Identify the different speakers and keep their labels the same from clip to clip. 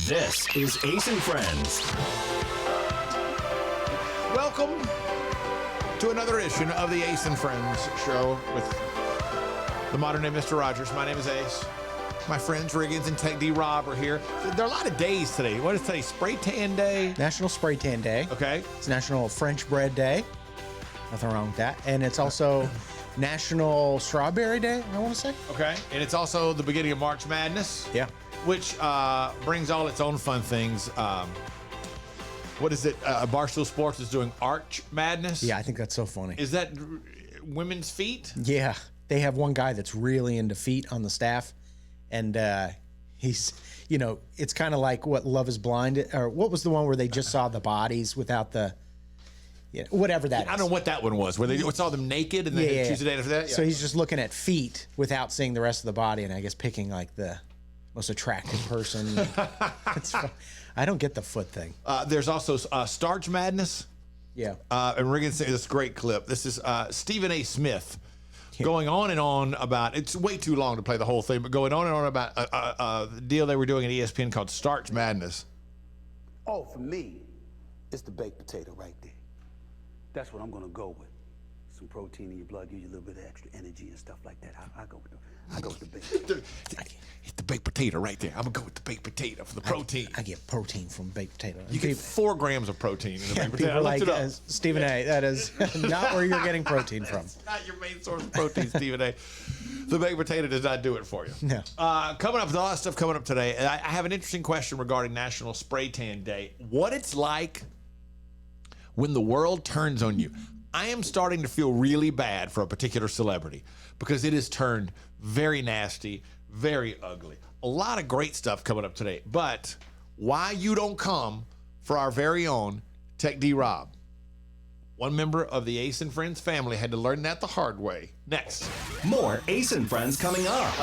Speaker 1: This is Ace and Friends.
Speaker 2: Welcome to another edition of the Ace and Friends show with the modern day Mr. Rogers. My name is Ace. My friends Riggins and Tech D Rob are here. There are a lot of days today. What is today? Spray Tan Day?
Speaker 3: National Spray Tan Day.
Speaker 2: Okay.
Speaker 3: It's National French Bread Day. Nothing wrong with that. And it's also National Strawberry Day, I want to say.
Speaker 2: Okay. And it's also the beginning of March Madness.
Speaker 3: Yeah.
Speaker 2: Which brings all its own fun things. What is it? Barstool Sports is doing Arch Madness.
Speaker 3: Yeah, I think that's so funny.
Speaker 2: Is that women's feet?
Speaker 3: Yeah. They have one guy that's really into feet on the staff. And he's, you know, it's kind of like what Love is Blind, or what was the one where they just saw the bodies without the, whatever that is.
Speaker 2: I don't know what that one was, where they saw them naked and they choose a date after that. Yeah.
Speaker 3: So he's just looking at feet without seeing the rest of the body, and I guess picking like the most attractive person. It's fun. I don't get the foot thing.
Speaker 2: There's also Starch Madness.
Speaker 3: Yeah.
Speaker 2: And we're going to say this great clip. This is Stephen A. Smith going on and on about, it's way too long to play the whole thing, but going on and on about the deal they were doing at ESPN called Starch Madness.
Speaker 4: Oh, for me, it's the baked potato right there. That's what I'm going to go with. Some protein in your blood, give you a little bit of extra energy and stuff like that. I go with the baked.
Speaker 2: It's the baked potato right there. I'm going to go with the baked potato for the protein.
Speaker 3: I get protein from baked potato.
Speaker 2: You get 4 grams of protein in the baked
Speaker 3: People
Speaker 2: potato.
Speaker 3: are like, Stephen A., that is not where you're getting protein from.
Speaker 2: It's not your main source of protein, Stephen A. The baked potato does not do it for you.
Speaker 3: No.
Speaker 2: Coming up, there's a lot of stuff coming up today. I have an interesting question regarding National Spray Tan Day. What it's like when the world turns on you. I am starting to feel really bad for a particular celebrity because it has turned very nasty, very ugly. A lot of great stuff coming up today. But why you don't come for our very own Tech D Rob? One member of the Ace and Friends family had to learn that the hard way. Next.
Speaker 1: More Ace and Friends coming up.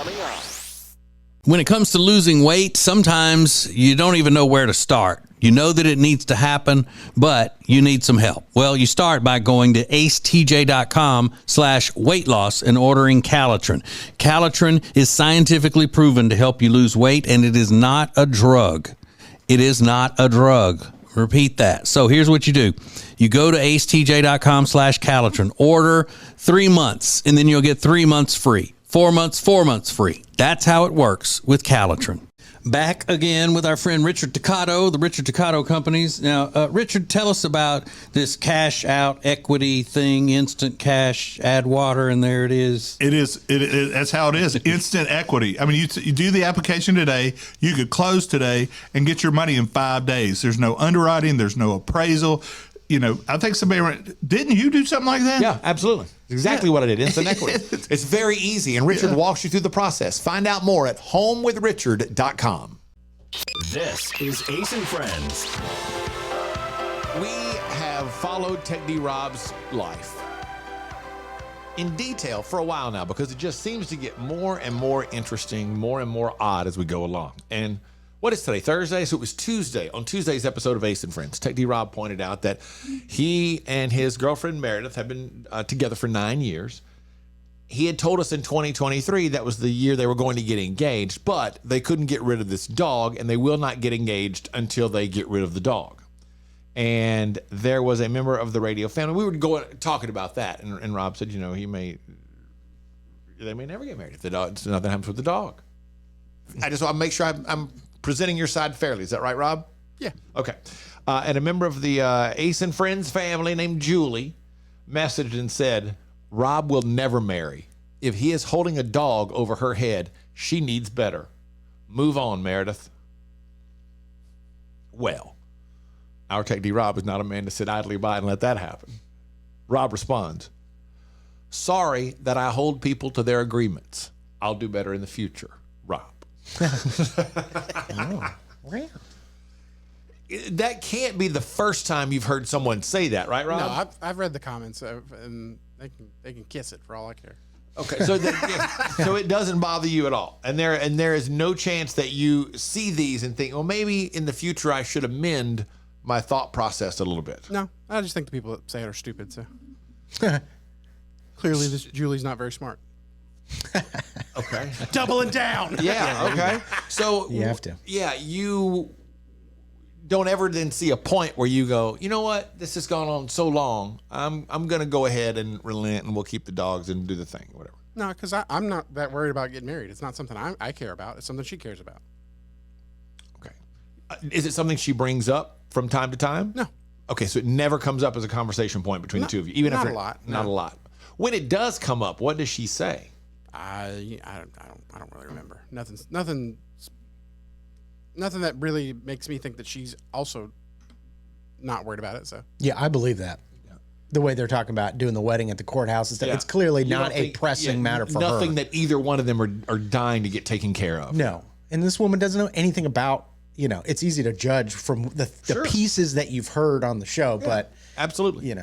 Speaker 5: When it comes to losing weight, sometimes you don't even know where to start. You know that it needs to happen, but you need some help. Well, you start by going to acetj.com/weight loss and ordering Calitrin. Calitrin is scientifically proven to help you lose weight, and it is not a drug. It is not a drug. Repeat that. So here's what you do. You go to acetj.com/Calitrin, order 3 months, and then you'll get 3 months free. 4 months free. That's how it works with Calitrin. Back again with our friend Richard Toccato, the Richard Toccato Companies. Now, Richard, tell us about this cash out equity thing, instant cash, add water, and there it is.
Speaker 6: It is. That's how it is. Instant equity. I mean, you do the application today, you could close today and get your money in 5 days. There's no underwriting. There's no appraisal. You know, I think didn't you do something like that?
Speaker 2: Yeah, absolutely. Exactly what I did. Instant equity. It's very easy, and Richard walks you through the process. Find out more at homewithrichard.com.
Speaker 1: This is Ace and Friends.
Speaker 2: We have followed Tech D Rob's life in detail for a while now because it just seems to get more and more interesting, more and more odd as we go along. And what is today? Thursday? So it was Tuesday. On Tuesday's episode of Ace and Friends, Tech D Rob pointed out that he and his girlfriend Meredith have been together for 9 years. He had told us in 2023 that was the year they were going to get engaged, but they couldn't get rid of this dog, and they will not get engaged until they get rid of the dog. And there was a member of the radio family. We were talking about that, and Rob said, you know, they may never get married if nothing happens with the dog. I just want to make sure I'm presenting your side fairly. Is that right, Rob?
Speaker 7: Yeah.
Speaker 2: Okay. And a member of the Ace and Friends family named Julie messaged and said, Rob will never marry. If he is holding a dog over her head, she needs better. Move on, Meredith. Well, our Tech D Rob is not a man to sit idly by and let that happen. Rob responds, sorry that I hold people to their agreements. I'll do better in the future. Rob.
Speaker 3: Oh, wow.
Speaker 2: That can't be the first time you've heard someone say that, right, Rob?
Speaker 7: No, I've read the comments, and they can kiss it for all I care.
Speaker 2: Okay, so so it doesn't bother you at all, and there is no chance that you see these and think, well, maybe in the future I should amend my thought process a little bit.
Speaker 7: No, I just think the people that say it are stupid. So clearly, Julie's not very smart.
Speaker 2: Okay.
Speaker 7: Doubling down.
Speaker 2: Yeah. Okay. So
Speaker 3: You have to.
Speaker 2: Yeah, you don't ever then see a point where you go, you know what, this has gone on so long. I'm gonna go ahead and relent, and we'll keep the dogs and do the thing, or whatever.
Speaker 7: No, because I'm not that worried about getting married. It's not something I care about. It's something she cares about.
Speaker 2: Okay. Is it something she brings up from time to time?
Speaker 7: No.
Speaker 2: Okay, so it never comes up as a conversation point between the two of you, even
Speaker 7: not
Speaker 2: if
Speaker 7: a lot,
Speaker 2: Not
Speaker 7: no.
Speaker 2: a lot. When it does come up, what does she say?
Speaker 7: I don't really remember. Nothing that really makes me think that she's also not worried about it. So
Speaker 3: Yeah, I believe that. The way they're talking about doing the wedding at the courthouse and stuff,
Speaker 2: Yeah.
Speaker 3: it's clearly
Speaker 2: You
Speaker 3: not
Speaker 2: don't
Speaker 3: a
Speaker 2: think-
Speaker 3: pressing matter for her.
Speaker 2: Nothing that either one of them are dying to get taken care of.
Speaker 3: No. And this woman doesn't know anything about, it's easy to judge from the
Speaker 2: Sure.
Speaker 3: pieces that you've heard on the show, but,
Speaker 2: Absolutely.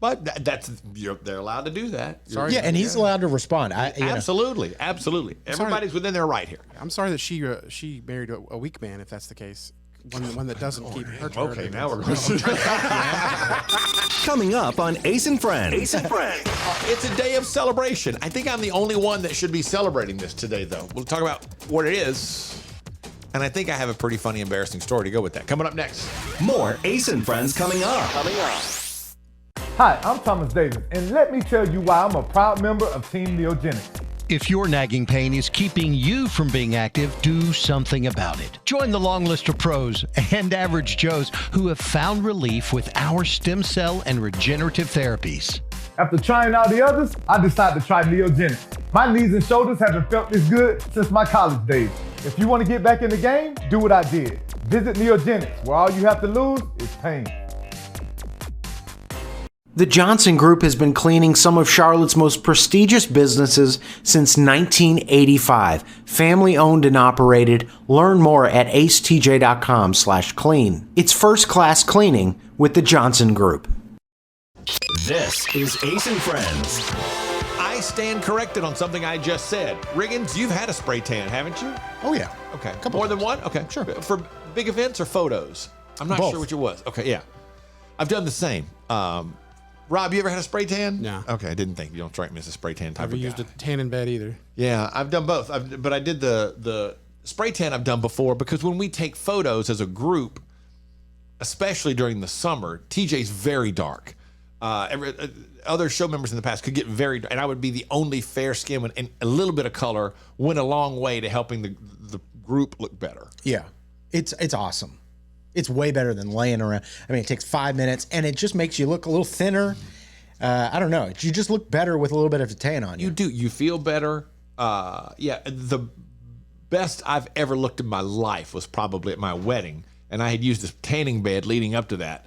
Speaker 2: But they're allowed to do that.
Speaker 7: Sorry.
Speaker 3: yeah, and he's allowed to respond.
Speaker 2: Absolutely. Everybody's within their right here.
Speaker 7: I'm sorry that she married a weak man. If that's the case, one that doesn't keep her.
Speaker 2: Okay, now we're going.
Speaker 1: Coming up on Ace and Friends.
Speaker 2: It's a day of celebration. I think I'm the only one that should be celebrating this today, though. We'll talk about what it is. And I think I have a pretty funny, embarrassing story to go with that. Coming up next.
Speaker 1: More Ace and Friends coming up.
Speaker 8: Hi, I'm Thomas Davis, and let me tell you why I'm a proud member of Team Neogenics.
Speaker 9: If your nagging pain is keeping you from being active, do something about it. Join the long list of pros and average Joes who have found relief with our stem cell and regenerative therapies.
Speaker 8: After trying all the others, I decided to try Neogenics. My knees and shoulders haven't felt this good since my college days. If you want to get back in the game, do what I did. Visit Neogenics, where all you have to lose is pain.
Speaker 3: The Johnson Group has been cleaning some of Charlotte's most prestigious businesses since 1985. Family owned and operated. Learn more at acetj.com/clean. It's first class cleaning with the Johnson Group.
Speaker 1: This is Ace and Friends.
Speaker 2: I stand corrected on something I just said. Riggins, you've had a spray tan, haven't you?
Speaker 3: Oh, yeah.
Speaker 2: Okay.
Speaker 3: Couple
Speaker 2: More than
Speaker 3: times.
Speaker 2: one? Okay.
Speaker 3: Sure.
Speaker 2: For big events or photos? I'm not
Speaker 3: Both.
Speaker 2: sure which it was. Okay, yeah. I've done the same. Rob, you ever had a spray tan?
Speaker 7: No.
Speaker 2: Okay, I didn't think. You don't strike me as a spray tan type
Speaker 7: Never
Speaker 2: of
Speaker 7: used
Speaker 2: guy.
Speaker 7: a tan in bed either.
Speaker 2: Yeah, I've done both. But I did the spray tan I've done before because when we take photos as a group, especially during the summer, TJ's very dark. Other show members in the past could get very dark, and I would be the only fair skin, and a little bit of color went a long way to helping the group look better.
Speaker 3: Yeah. It's awesome. It's way better than laying around. I mean, it takes 5 minutes, and it just makes you look a little thinner. I don't know. You just look better with a little bit of a tan on you.
Speaker 2: You do. You feel better. Yeah, the best I've ever looked in my life was probably at my wedding, and I had used a tanning bed leading up to that.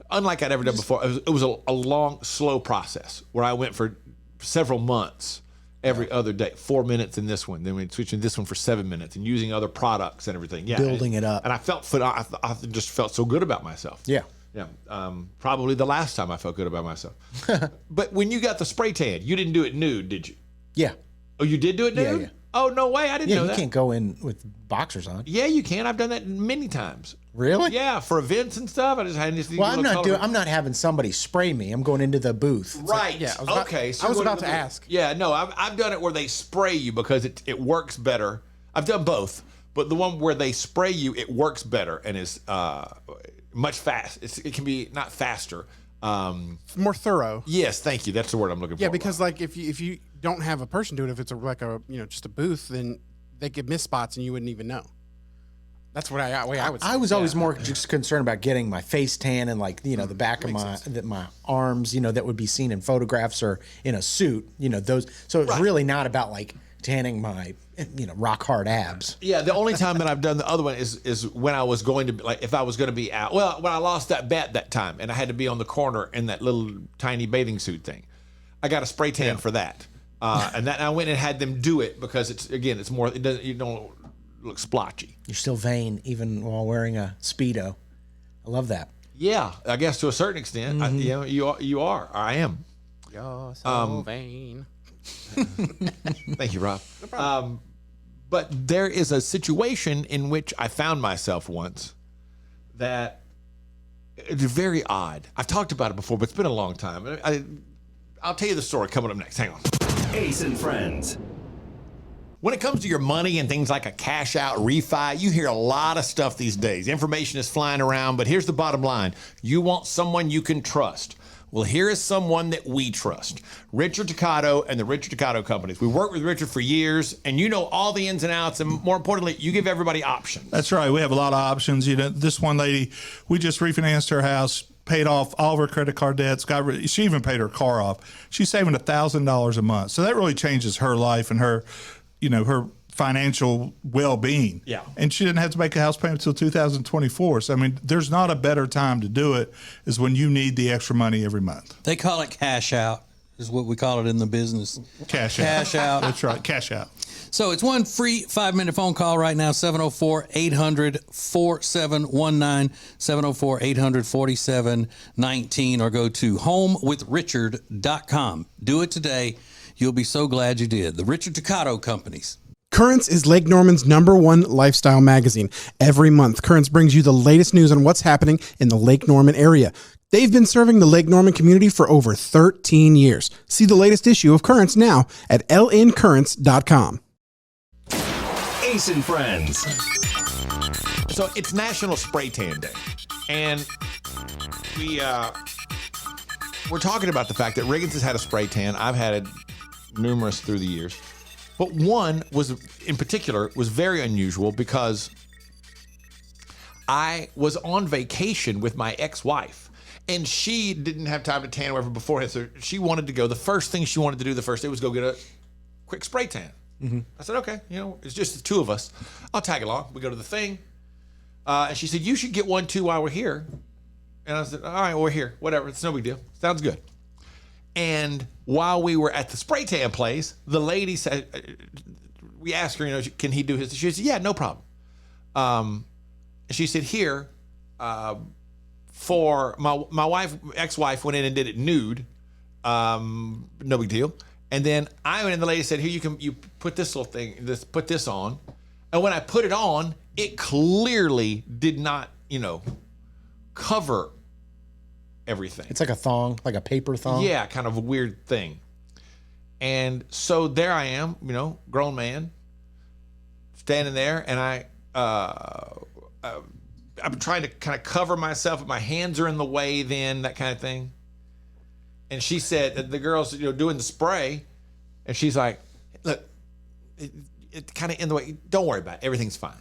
Speaker 2: Unlike I'd ever done before, it was a long, slow process where I went for several months every other day, 4 minutes in this one, then we'd switch to this one for 7 minutes, and using other products and everything. Yeah,
Speaker 3: Building it up.
Speaker 2: and I just felt so good about myself.
Speaker 3: Yeah.
Speaker 2: Yeah, probably the last time I felt good about myself. But when you got the spray tan, you didn't do it nude, did you?
Speaker 3: Yeah.
Speaker 2: Oh, you did do it nude?
Speaker 3: Yeah.
Speaker 2: Oh, no way, I didn't
Speaker 3: Yeah,
Speaker 2: know
Speaker 3: you
Speaker 2: that.
Speaker 3: can't go in with boxers on.
Speaker 2: Yeah, you can. I've done that many times.
Speaker 3: Really?
Speaker 2: Yeah, for events and stuff. I just had this.
Speaker 3: Well, I'm not having somebody spray me. I'm going into the booth.
Speaker 2: Right.
Speaker 7: Yeah, I was about-
Speaker 2: okay.
Speaker 7: I was
Speaker 2: what
Speaker 7: about
Speaker 2: do
Speaker 7: to
Speaker 2: we do?
Speaker 7: ask.
Speaker 2: Yeah, no, I've done it where they spray you because it works better. I've done both, but the one where they spray you, it works better and is much fast. It can be not faster.
Speaker 7: More thorough.
Speaker 2: Yes, thank you. That's the word I'm looking for.
Speaker 7: Yeah, because like if you don't have a person do it, if it's just a booth, then they could miss spots and you wouldn't even know. That's what I would say.
Speaker 3: I was always more just concerned about getting my face tan and like the back of my arms, that would be seen in photographs or in a suit, those. So it's really not about like tanning my rock hard abs.
Speaker 2: Yeah, the only time that I've done the other one is when I was going to if I was going to be out. Well, when I lost that bet that time and I had to be on the corner in that little tiny bathing suit thing, I got a spray tan for that. And that I went and had them do it because it's more. You don't look splotchy.
Speaker 3: You're still vain even while wearing a Speedo. I love that.
Speaker 2: Yeah, I guess to a certain extent, you are. I am.
Speaker 7: You're so vain.
Speaker 2: Thank you, Rob. But there is a situation in which I found myself once that it's very odd. I've talked about it before, but it's been a long time. I'll tell you the story coming up next. Hang on.
Speaker 1: Ace and Friends.
Speaker 2: When it comes to your money and things like a cash out refi, you hear a lot of stuff these days. Information is flying around, but here's the bottom line. You want someone you can trust. Well, here is someone that we trust. Richard Toccato and the Richard Toccato Companies. We worked with Richard for years, and you know all the ins and outs, and more importantly, you give everybody options.
Speaker 6: That's right. We have a lot of options. You know, this one lady, we just refinanced her house, paid off all of her credit card debts. She even paid her car off. She's saving $1,000 a month. So that really changes her life and her, you know, her financial well-being.
Speaker 2: Yeah.
Speaker 6: And she didn't have to make a house payment until 2024. So, I mean, there's not a better time to do it is when you need the extra money every month.
Speaker 5: They call it cash out, is what we call it in the business.
Speaker 6: Cash out.
Speaker 5: Cash out.
Speaker 6: That's right. Cash out.
Speaker 5: So it's one free 5-minute phone call right now, 704-800-4719, 704-800-4719, or go to homewithrichard.com. Do it today. You'll be so glad you did. The Richard Toccato Companies.
Speaker 10: Currents is Lake Norman's #1 lifestyle magazine. Every month, Currents brings you the latest news on what's happening in the Lake Norman area. They've been serving the Lake Norman community for over 13 years. See the latest issue of Currents now at lncurrents.com.
Speaker 1: Ace and Friends.
Speaker 2: So it's National Spray Tan Day, and we're talking about the fact that Riggins has had a spray tan. I've had it numerous through the years. But one was, in particular, was very unusual because I was on vacation with my ex-wife, and she didn't have time to tan wherever beforehand, so she wanted to go. The first thing she wanted to do the first day was go get a quick spray tan. Mm-hmm. I said, okay, you know, it's just the two of us. I'll tag along. We go to the thing, and she said, you should get one too while we're here. And I said, all right, we're here. Whatever. It's no big deal. Sounds good. And while we were at the spray tan place, the lady said, we asked her, you know, can he do his? She said, yeah, no problem. She said, here, for my wife, ex-wife went in and did it nude. No big deal. And then I went in, the lady said, here, you put this little thing, put this on. And when I put it on, it clearly did not, you know, cover everything.
Speaker 3: It's like a thong, like a paper thong.
Speaker 2: Yeah, kind of a weird thing. And so there I am, you know, grown man, standing there, and I'm trying to kind of cover myself, but my hands are in the way then, that kind of thing. And she said, the girl's, you know, doing the spray, and she's like, look, it's kind of in the way. Don't worry about it. Everything's fine.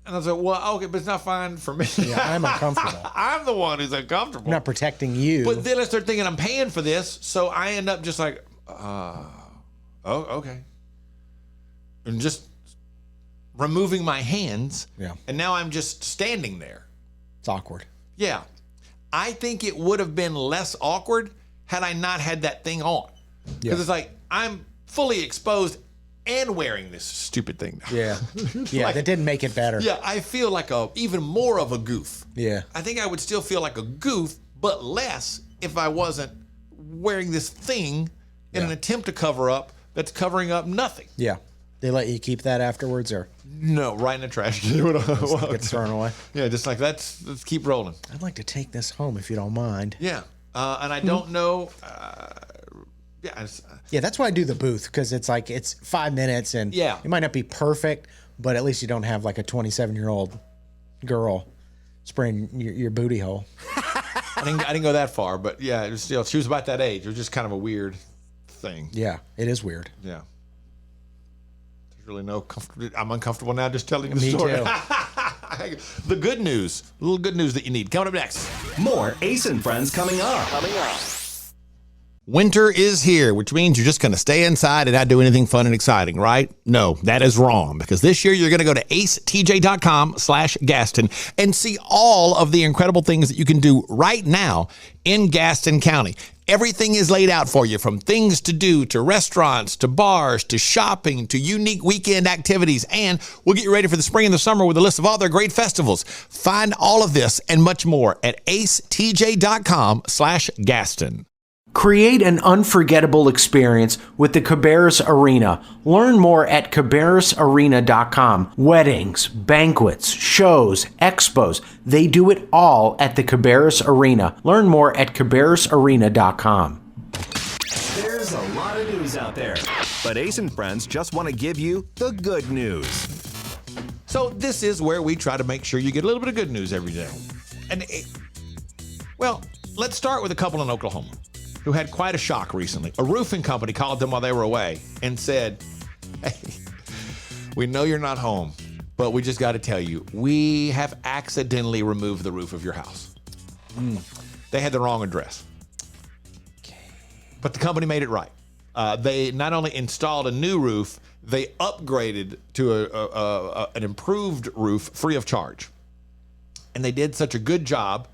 Speaker 2: And I was like, well, okay, but it's not fine for me.
Speaker 3: Yeah, I'm uncomfortable.
Speaker 2: I'm the one who's uncomfortable.
Speaker 3: I'm not protecting you.
Speaker 2: But then I start thinking I'm paying for this, so I end up just like, oh, okay. And just removing my hands.
Speaker 3: Yeah.
Speaker 2: And now I'm just standing there.
Speaker 3: It's awkward.
Speaker 2: Yeah. I think it would have been less awkward had I not had that thing on. Because it's like, I'm fully exposed and wearing this stupid thing now.
Speaker 3: Yeah. Yeah, that didn't make it better.
Speaker 2: Yeah, I feel like even more of a goof.
Speaker 3: Yeah.
Speaker 2: I think I would still feel like a goof, but less if I wasn't wearing this thing in an attempt to cover up that's covering up nothing.
Speaker 3: Yeah. They let you keep that afterwards, or?
Speaker 2: No, right in the trash. It
Speaker 3: gets thrown away.
Speaker 2: Yeah, just like let's keep rolling.
Speaker 3: I'd like to take this home if you don't mind.
Speaker 2: Yeah, and I don't know.
Speaker 3: Yeah, that's why I do the booth, because it's like it's 5 minutes, and
Speaker 2: yeah,
Speaker 3: it might not be perfect, but at least you don't have like a 27-year-old girl spraying your booty hole.
Speaker 2: I didn't go that far, but yeah, it was still, she was about that age. It was just kind of a weird thing.
Speaker 3: Yeah, it is weird.
Speaker 2: Yeah. There's really no comfort. I'm uncomfortable now just telling you the
Speaker 3: Me
Speaker 2: story.
Speaker 3: too.
Speaker 2: The good news, a little good news that you need. Coming up next.
Speaker 1: More Ace and Friends coming up.
Speaker 2: Winter is here, which means you're just going to stay inside and not do anything fun and exciting, right? No, that is wrong, because this year you're going to go to acetj.com/Gaston and see all of the incredible things that you can do right now in Gaston County. Everything is laid out for you, from things to do, to restaurants, to bars, to shopping, to unique weekend activities. And we'll get you ready for the spring and the summer with a list of all their great festivals. Find all of this and much more at acetj.com/Gaston.
Speaker 11: Create an unforgettable experience with the Cabarrus Arena. Learn more at cabarrusarena.com. Weddings, banquets, shows, expos, they do it all at the Cabarrus Arena. Learn more at cabarrusarena.com.
Speaker 1: There's a lot of news out there. But Ace and Friends just want to give you the good news.
Speaker 2: So this is where we try to make sure you get a little bit of good news every day. Well, let's start with a couple in Oklahoma who had quite a shock recently. A roofing company called them while they were away and said, hey, we know you're not home, but we just got to tell you, we have accidentally removed the roof of your house. They had the wrong address. But the company made it right. They not only installed a new roof, they upgraded to an improved roof free of charge. And they did such a good job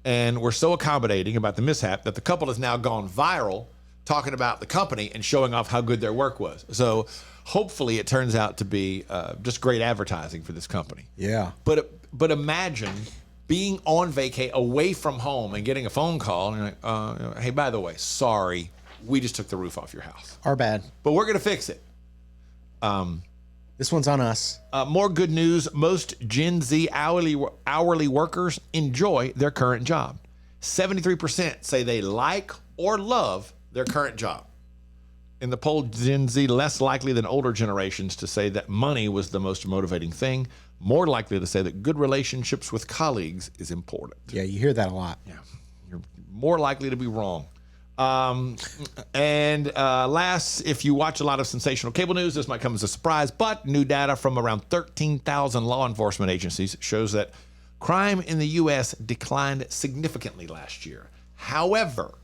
Speaker 2: and were so accommodating about the mishap that the couple has now gone viral talking about the company and showing off how good their work was. So hopefully it turns out to be just great advertising for this company.
Speaker 3: Yeah.
Speaker 2: But imagine being on vacay away from home and getting a phone call and you're like, hey, by the way, sorry, we just took the roof off your house.
Speaker 3: Our bad.
Speaker 2: But we're going to fix it.
Speaker 3: This one's on us.
Speaker 2: More good news. Most Gen Z hourly workers enjoy their current job. 73% say they like or love their current job. In the poll, Gen Z less likely than older generations to say that money was the most motivating thing, more likely to say that good relationships with colleagues is important.
Speaker 3: Yeah, you hear that a lot.
Speaker 2: Yeah, you're more likely to be wrong. Last, if you watch a lot of sensational cable news, this might come as a surprise, but new data from around 13,000 law enforcement agencies shows that crime in the U.S. declined significantly last year. However,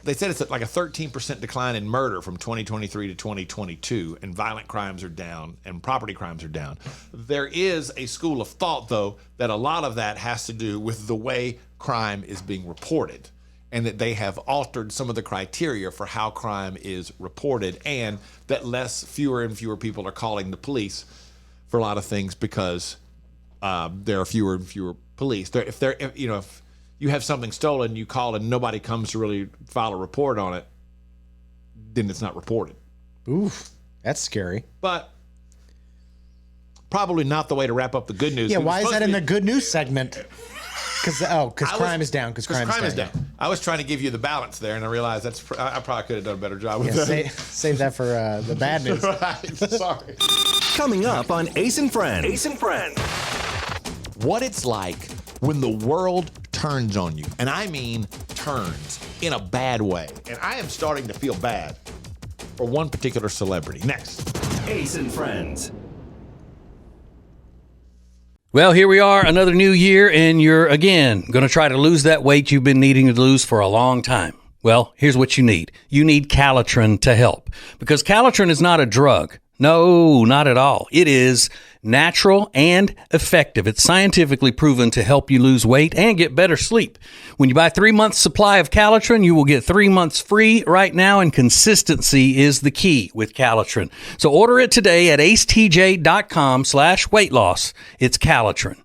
Speaker 2: they said it's like a 13% decline in murder from 2023 to 2022, and violent crimes are down and property crimes are down. There is a school of thought, though, that a lot of that has to do with the way crime is being reported, and that they have altered some of the criteria for how crime is reported, and that fewer and fewer people are calling the police for a lot of things because there are fewer and fewer police. If you have something stolen, you call and nobody comes to really file a report on it, then it's not reported.
Speaker 3: Oof, that's scary.
Speaker 2: But probably not the way to wrap up the good news.
Speaker 3: Yeah, why is that in the good news segment? Because crime is down. Because crime is down.
Speaker 2: I was trying to give you the balance there, and I realized I probably could have done a better job with that.
Speaker 3: Save that for the bad news.
Speaker 2: Right, sorry.
Speaker 1: Coming up on Ace and Friends. Ace and Friends.
Speaker 2: What it's like when the world turns on you. And I mean turns in a bad way. And I am starting to feel bad for one particular celebrity. Next.
Speaker 1: Ace and Friends.
Speaker 5: Well, here we are, another new year, and you're, again, going to try to lose that weight you've been needing to lose for a long time. Well, here's what you need. You need Calitrin to help, because Calitrin is not a drug. No, not at all. It is natural and effective. It's scientifically proven to help you lose weight and get better sleep. When you buy 3 months supply of Calitrin, you will get 3 months free right now, and consistency is the key with Calitrin. So order it today at acetj.com/weight loss. It's Calitrin.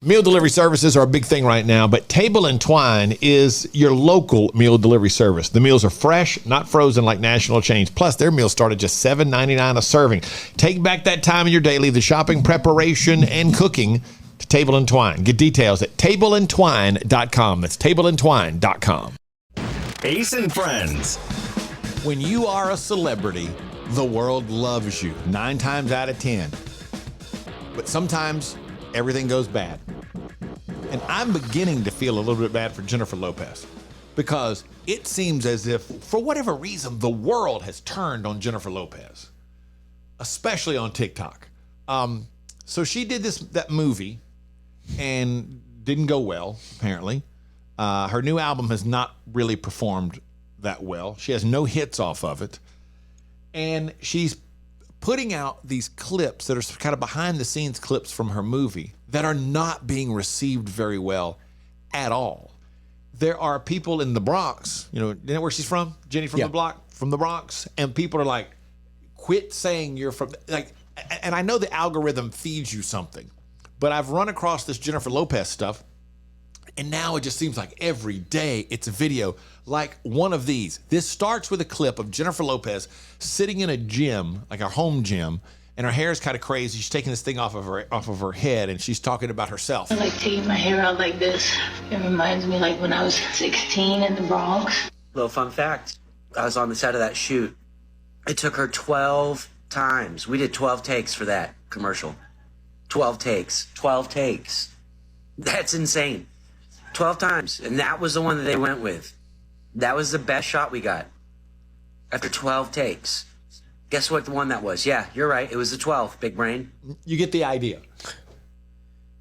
Speaker 2: Meal delivery services are a big thing right now, but Table and Twine is your local meal delivery service. The meals are fresh, not frozen like national chains. Plus, their meals start at just $7.99 a serving. Take back that time in your day, leave the shopping, preparation, and cooking to Table and Twine. Get details at tableandtwine.com. That's tableandtwine.com.
Speaker 1: Ace and Friends.
Speaker 2: When you are a celebrity, the world loves you 9 times out of 10. But sometimes everything goes bad. And I'm beginning to feel a little bit bad for Jennifer Lopez, because it seems as if, for whatever reason, the world has turned on Jennifer Lopez, especially on TikTok. So she did that movie and didn't go well, apparently. Her new album has not really performed that well. She has no hits off of it. And she's putting out these clips that are kind of behind the scenes clips from her movie that are not being received very well at all. There are people in the Bronx, you know where she's from? Jenny from the Bronx. And people are like, quit saying you're from, like, and I know the algorithm feeds you something, but I've run across this Jennifer Lopez stuff, and now it just seems like every day it's a video like one of these. This starts with a clip of Jennifer Lopez sitting in a gym, like a home gym, and her hair is kind of crazy. She's taking this thing off of her head, and she's talking about herself.
Speaker 12: I like taking my hair out like this. It reminds me like when I was 16 in the Bronx.
Speaker 13: Little fun fact, I was on the set of that shoot. It took her 12 times. We did 12 takes for that commercial. 12 takes. 12 takes. That's insane. 12 times. And that was the one that they went with. That was the best shot we got. After 12 takes. Guess what the one that was? Yeah, you're right. It was the 12, big brain.
Speaker 2: You get the idea.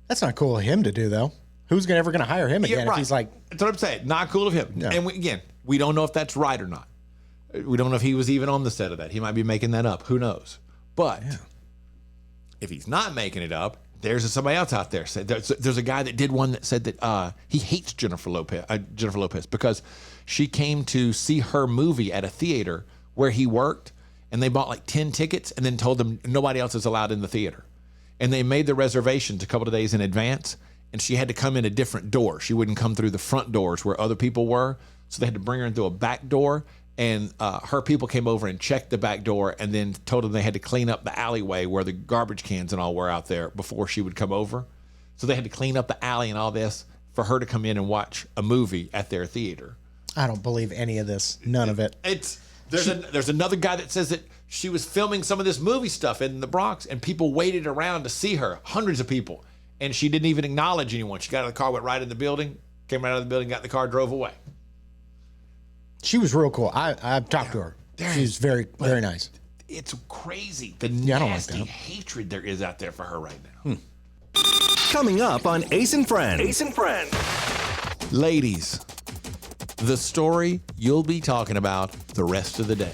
Speaker 3: That's not cool of him to do, though. Who's ever going to hire him again if he's like...
Speaker 2: That's what I'm saying. Not cool of him.
Speaker 3: No.
Speaker 2: And again, we don't know if that's right or not. We don't know if he was even on the set of that. He might be making that up. Who knows? But if he's not making it up, there's somebody else out there. There's a guy that did one that said that he hates Jennifer Lopez because she came to see her movie at a theater where he worked, and they bought like 10 tickets and then told them nobody else is allowed in the theater. And they made the reservations a couple of days in advance, and she had to come in a different door. She wouldn't come through the front doors where other people were, so they had to bring her in through a back door. And her people came over and checked the back door and then told them they had to clean up the alleyway where the garbage cans and all were out there before she would come over. So they had to clean up the alley and all this for her to come in and watch a movie at their theater.
Speaker 3: I don't believe any of this. None of it.
Speaker 2: There's another guy that says that she was filming some of this movie stuff in the Bronx and people waited around to see her, hundreds of people. And she didn't even acknowledge anyone. She got out of the car, went right in the building, came right out of the building, got in the car, drove away.
Speaker 3: She was real cool. I've talked to her. She's very, very nice.
Speaker 2: It's crazy. The
Speaker 3: I don't like
Speaker 2: nasty
Speaker 3: that.
Speaker 2: hatred there is out there for her right now.
Speaker 1: Coming up on Ace and Friends. Ace and Friends.
Speaker 2: Ladies, the story you'll be talking about the rest of the day.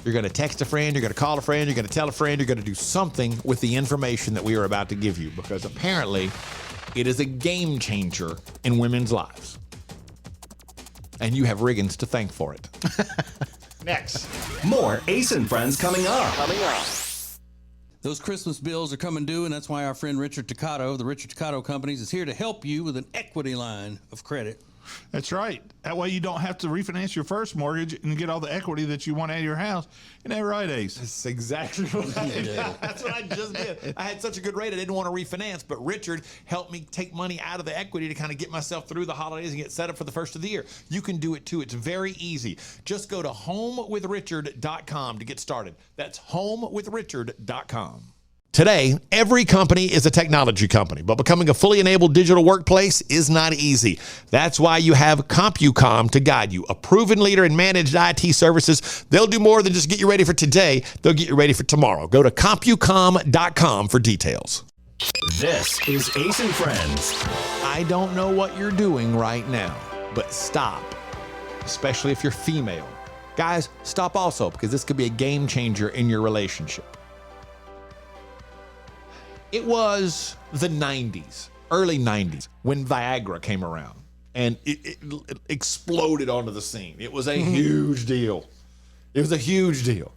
Speaker 2: You're going to text a friend, you're going to call a friend, you're going to tell a friend, you're going to do something with the information that we are about to give you because apparently it is a game changer in women's lives. And you have Riggins to thank for it. Next.
Speaker 1: More Ace and Friends coming up.
Speaker 5: Those Christmas bills are coming due, and that's why our friend Richard Toccato of the Richard Toccato Companies is here to help you with an equity line of credit.
Speaker 6: That's right. That way you don't have to refinance your first mortgage and get all the equity that you want out of your house. Isn't that right, Ace?
Speaker 2: That's exactly what I did. That's what I just did. I had such a good rate, I didn't want to refinance, but Richard helped me take money out of the equity to kind of get myself through the holidays and get set up for the first of the year. You can do it too. It's very easy. Just go to homewithrichard.com to get started. That's homewithrichard.com. Today, every company is a technology company, but becoming a fully enabled digital workplace is not easy. That's why you have CompuCom to guide you, a proven leader in managed IT services. They'll do more than just get you ready for today. They'll get you ready for tomorrow. Go to CompuCom.com for details.
Speaker 1: This is Ace and Friends.
Speaker 2: I don't know what you're doing right now, but stop, especially if you're female. Guys, stop also, because this could be a game changer in your relationship. It was the 90s, early 90s, when Viagra came around and it exploded onto the scene. It was a huge deal. It was a huge deal.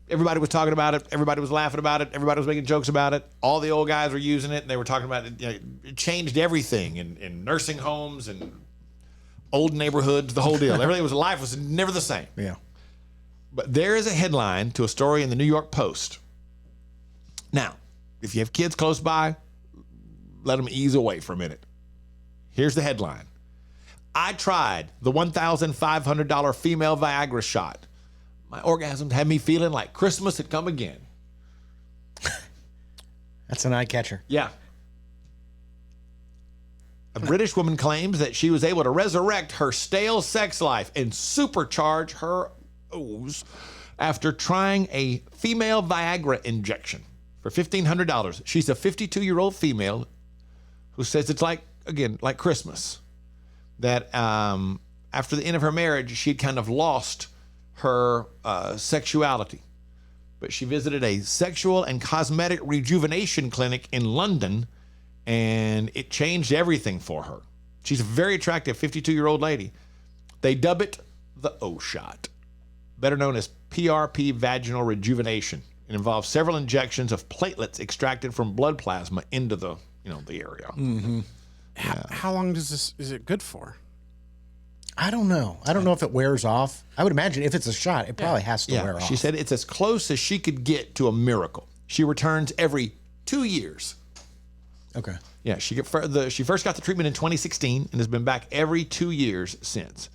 Speaker 2: Everybody was talking about it. Everybody was laughing about it. Everybody was making jokes about it. All the old guys were using it, and they were talking about it. You know, it changed everything in nursing homes and old neighborhoods, the whole deal. Life was never the same.
Speaker 3: Yeah.
Speaker 2: But there is a headline to a story in the New York Post. Now, if you have kids close by, let them ease away for a minute. Here's the headline. I tried the $1,500 female Viagra shot. My orgasm had me feeling like Christmas had come again.
Speaker 3: That's an eye catcher.
Speaker 2: Yeah. A British woman claims that she was able to resurrect her stale sex life and supercharge her ooze after trying a female Viagra injection for $1,500. She's a 52-year-old female who says it's like Christmas. That after the end of her marriage, she'd kind of lost her sexuality. But she visited a sexual and cosmetic rejuvenation clinic in London, and it changed everything for her. She's a very attractive 52-year-old lady. They dub it the O-shot, better known as PRP vaginal rejuvenation. It involves several injections of platelets extracted from blood plasma into the area.
Speaker 3: Mm-hmm.
Speaker 7: How long is it good for?
Speaker 3: I don't know. I don't know if it wears off. I would imagine if it's a shot, it probably has to wear off.
Speaker 2: She said it's as close as she could get to a miracle. She returns every 2 years.
Speaker 3: Okay.
Speaker 2: Yeah, she first got the treatment in 2016 and has been back every 2 years since.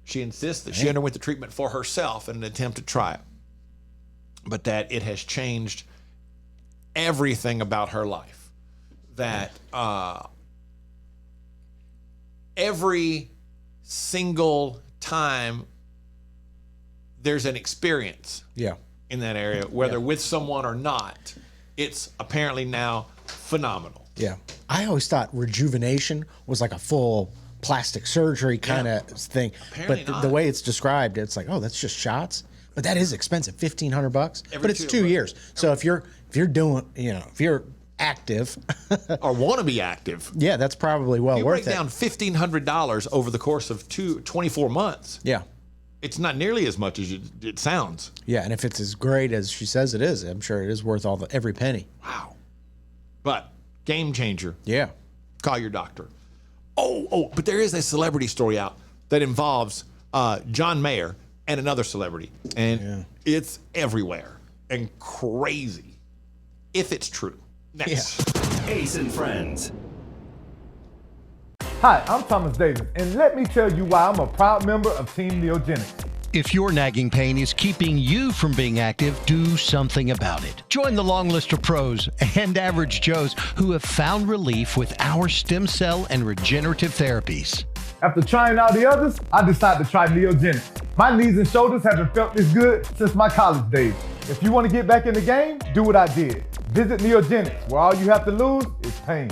Speaker 2: She insists that she underwent the treatment for herself in an attempt to try it, but that it has changed everything about her life. That every single time there's an experience in that area, whether with someone or not, it's apparently now phenomenal.
Speaker 3: Yeah. I always thought rejuvenation was like a full plastic surgery kind of thing.
Speaker 2: Apparently
Speaker 3: But the way it's described, it's like, oh, that's just shots. But that is expensive, $1,500. But it's 2 years. So if you're doing, if you're active
Speaker 2: or want to be active,
Speaker 3: that's probably well
Speaker 2: you
Speaker 3: worth
Speaker 2: break down
Speaker 3: it.
Speaker 2: $1,500 over the course of 24 months.
Speaker 3: Yeah.
Speaker 2: It's not nearly as much as it sounds.
Speaker 3: Yeah, and if it's as great as she says it is, I'm sure it is worth every penny.
Speaker 2: Wow. But game changer.
Speaker 3: Yeah.
Speaker 2: Call your doctor. But there is a celebrity story out that involves John Mayer and another celebrity. And it's everywhere and crazy if it's true. Next.
Speaker 1: Ace and Friends.
Speaker 8: Hi, I'm Thomas Davis, and let me tell you why I'm a proud member of Team Neogenics.
Speaker 9: If your nagging pain is keeping you from being active, do something about it. Join the long list of pros and average Joes who have found relief with our stem cell and regenerative therapies.
Speaker 8: After trying all the others, I decided to try Neogenics. My knees and shoulders haven't felt this good since my college days. If you want to get back in the game, do what I did. Visit Neogenics, where all you have to lose is pain.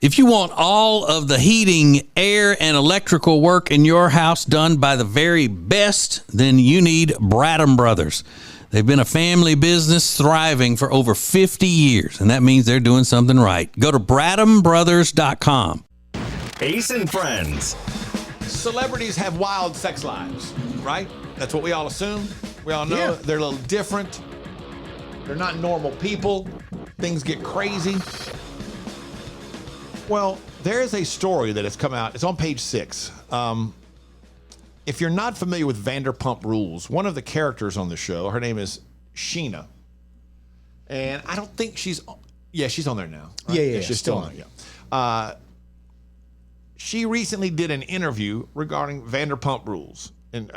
Speaker 5: If you want all of the heating, air, and electrical work in your house done by the very best, then you need Bradham Brothers. They've been a family business thriving for over 50 years, and that means they're doing something right. Go to BradhamBrothers.com.
Speaker 1: Ace and Friends.
Speaker 2: Celebrities have wild sex lives, right? That's what we all assume. We all know they're a little different. They're not normal people. Things get crazy. Well, there is a story that has come out. It's on page 6. If you're not familiar with Vanderpump Rules, one of the characters on the show, her name is Sheena. And I don't think she's on there now. Right?
Speaker 3: Yeah,
Speaker 2: She's still on there. Yeah. She recently did an interview regarding Vanderpump Rules. And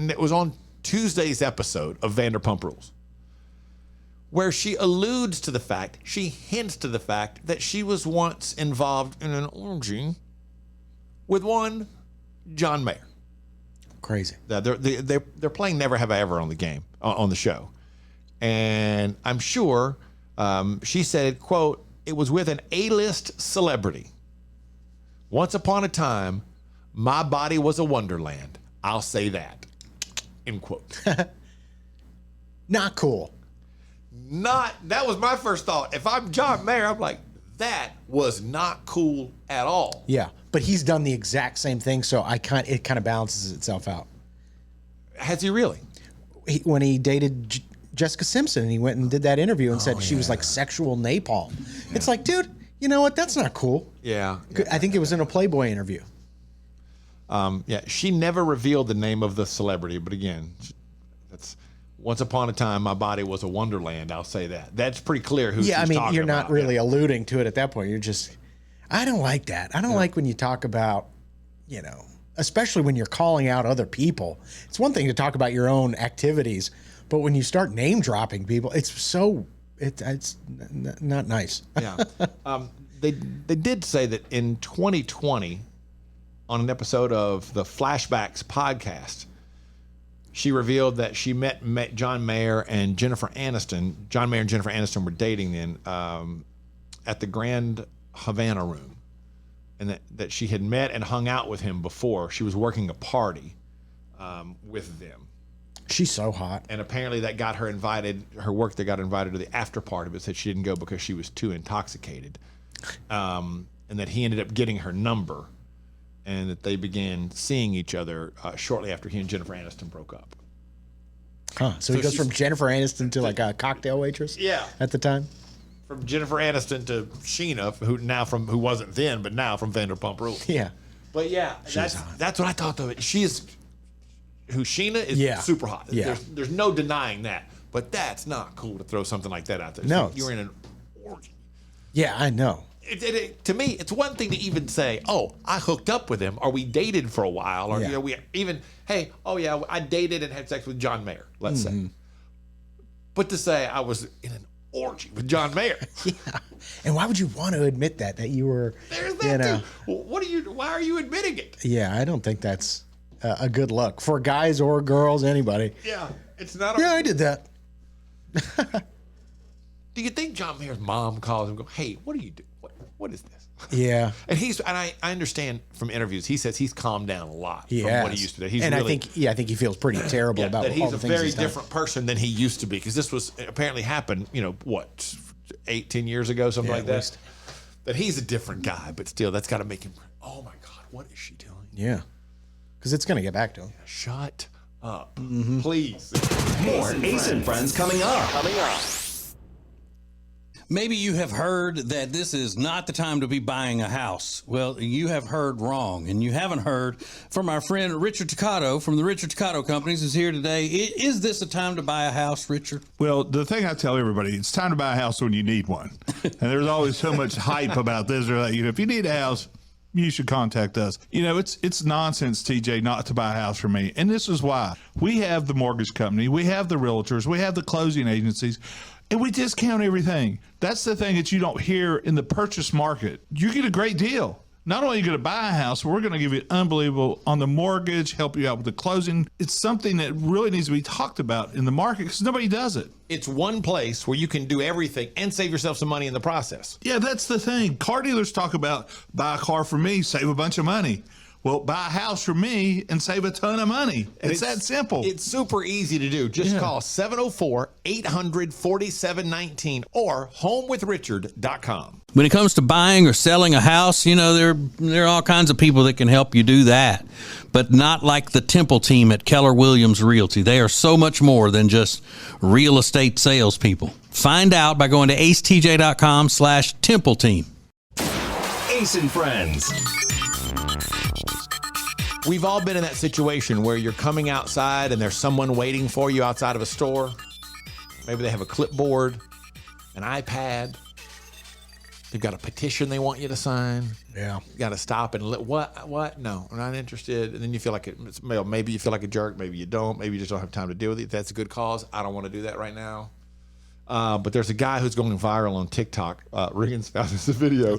Speaker 2: it was on Tuesday's episode of Vanderpump Rules, where she hints to the fact that she was once involved in an orgy with one John Mayer.
Speaker 3: Crazy.
Speaker 2: They're playing Never Have I Ever on the show. And I'm sure she said, quote, "It was with an A-list celebrity. Once upon a time, my body was a wonderland. I'll say that." End quote.
Speaker 3: Not cool.
Speaker 2: That was my first thought. If I'm John Mayer, I'm like, that was not cool at all.
Speaker 3: Yeah, but he's done the exact same thing, so it kind of balances itself out.
Speaker 2: Has he really?
Speaker 3: When he dated Jessica Simpson, and he went and did that interview and said she was like sexual napalm. Yeah. It's like, dude, you know what? That's not cool.
Speaker 2: Yeah.
Speaker 3: I think it was in a Playboy interview.
Speaker 2: She never revealed the name of the celebrity, but again, that's once upon a time, my body was a wonderland. I'll say that. That's pretty clear who she's talking about.
Speaker 3: You're not really alluding to it at that point. You're just, I don't like that. I don't like when you talk about, especially when you're calling out other people. It's one thing to talk about your own activities, but when you start name dropping people, it's not nice.
Speaker 2: Yeah. They did say that in 2020, on an episode of the Flashbacks podcast, she revealed that she met John Mayer and Jennifer Aniston. John Mayer and Jennifer Aniston were dating then at the Grand Havana Room, and that she had met and hung out with him before. She was working a party with them.
Speaker 3: She's so hot.
Speaker 2: And apparently that got her invited, her work that got her invited to the after party, but said she didn't go because she was too intoxicated. And that he ended up getting her number, and that they began seeing each other shortly after he and Jennifer Aniston broke up.
Speaker 3: Huh. So he goes from Jennifer Aniston to like a cocktail waitress?
Speaker 2: Yeah.
Speaker 3: At the time?
Speaker 2: From Jennifer Aniston to Sheena, who wasn't then, but now from Vanderpump Rules.
Speaker 3: Yeah.
Speaker 2: But yeah, that's what I thought of it. Sheena is super hot.
Speaker 3: Yeah.
Speaker 2: There's no denying that. But that's not cool to throw something like that out there.
Speaker 3: No.
Speaker 2: You're in an orgy.
Speaker 3: Yeah, I know.
Speaker 2: To me, it's one thing to even say, "Oh, I hooked up with him," or "We dated for a while," or
Speaker 3: Yeah.
Speaker 2: we even, "Hey, oh yeah, I dated and had sex with John Mayer." Let's say, but to say I was in an orgy with John Mayer,
Speaker 3: Yeah. And why would you want to admit that you were?
Speaker 2: there's that too. Why are you admitting it?
Speaker 3: Yeah, I don't think that's a good look for guys or girls, anybody.
Speaker 2: Yeah, it's not.
Speaker 3: Yeah, I did that.
Speaker 2: Do you think John Mayer's mom calls him and go, "Hey, what do you do? What is this?"
Speaker 3: Yeah.
Speaker 2: And I understand from interviews, he says he's calmed down a lot from what he used to do. He's
Speaker 3: and
Speaker 2: really,
Speaker 3: I think he feels pretty terrible about
Speaker 2: that
Speaker 3: all
Speaker 2: he's
Speaker 3: the
Speaker 2: a
Speaker 3: things
Speaker 2: very
Speaker 3: he's done.
Speaker 2: different person than he used to be, because this was apparently happened, 8-10 years ago, something like
Speaker 3: at
Speaker 2: that.
Speaker 3: least.
Speaker 2: That he's a different guy, but still, that's got to make him, oh my God, what is she doing?
Speaker 3: Yeah. Because it's going to get back to him.
Speaker 2: Shut up, please.
Speaker 1: More Ace and Friends coming up.
Speaker 5: Maybe you have heard that this is not the time to be buying a house. Well, you have heard wrong, and you haven't heard from our friend Richard Toccato from the Richard Toccato Companies, who's here today. Is this a time to buy a house, Richard?
Speaker 6: Well, the thing I tell everybody, it's time to buy a house when you need one. And there's always so much hype about this or that. If you need a house, you should contact us. It's nonsense, TJ, not to buy a house from me. And this is why. We have the mortgage company. We have the realtors. We have the closing agencies. And we discount everything. That's the thing that you don't hear in the purchase market. You get a great deal. Not only are you going to buy a house, we're going to give you unbelievable on the mortgage, help you out with the closing. It's something that really needs to be talked about in the market because nobody does it.
Speaker 2: It's one place where you can do everything and save yourself some money in the process.
Speaker 6: Yeah, that's the thing. Car dealers talk about buy a car from me, save a bunch of money. Well, buy a house from me and save a ton of money. It's that simple.
Speaker 2: It's super easy to do. Just call 704-800-4719 or homewithrichard.com.
Speaker 5: When it comes to buying or selling a house, there are all kinds of people that can help you do that, but not like the Temple team at Keller Williams Realty. They are so much more than just real estate salespeople. Find out by going to acetj.com/Temple team.
Speaker 1: Ace and Friends.
Speaker 2: We've all been in that situation where you're coming outside and there's someone waiting for you outside of a store. Maybe they have a clipboard, an iPad. They've got a petition they want you to sign.
Speaker 3: Yeah.
Speaker 2: You got to stop and what? No, I'm not interested. And then you feel like maybe you feel like a jerk. Maybe you don't. Maybe you just don't have time to deal with it. That's a good cause. I don't want to do that right now. But there's a guy who's going viral on TikTok. Regan's found this video.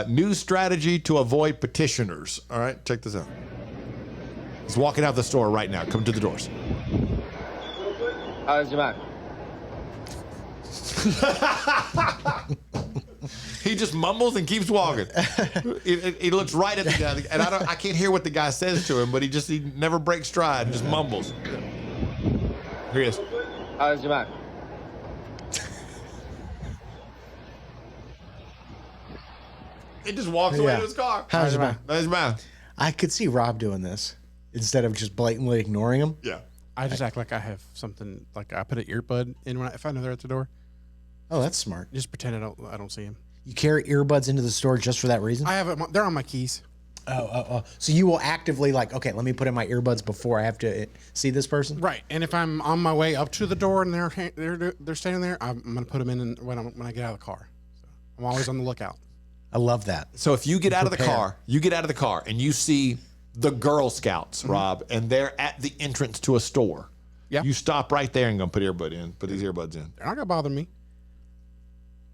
Speaker 2: New strategy to avoid petitioners. All right, check this out. He's walking out the store right now. Come to the doors.
Speaker 14: How's your man?
Speaker 2: He just mumbles and keeps walking. He looks right at the guy, and I can't hear what the guy says to him, but he never breaks stride, just mumbles. Here he is.
Speaker 14: How's your man?
Speaker 2: He just walks away to his car.
Speaker 3: How's your man?
Speaker 2: How's your man?
Speaker 3: I could see Rob doing this instead of just blatantly ignoring him.
Speaker 2: Yeah.
Speaker 7: I just act like I have something, like I put an earbud in if I know they're at the door.
Speaker 3: Oh, that's smart.
Speaker 7: Just pretend I don't see him.
Speaker 3: You carry earbuds into the store just for that reason?
Speaker 7: I have it. They're on my keys.
Speaker 3: Oh. So you will actively okay, let me put in my earbuds before I have to see this person?
Speaker 7: Right. And if I'm on my way up to the door and they're standing there, I'm going to put them in when I get out of the car. So I'm always on the lookout.
Speaker 3: I love that.
Speaker 2: So if you get out of the car, and you see the Girl Scouts, Rob, and they're at the entrance to a store.
Speaker 7: Yeah.
Speaker 2: You stop right there and go put these earbuds in.
Speaker 7: They're not going to bother me.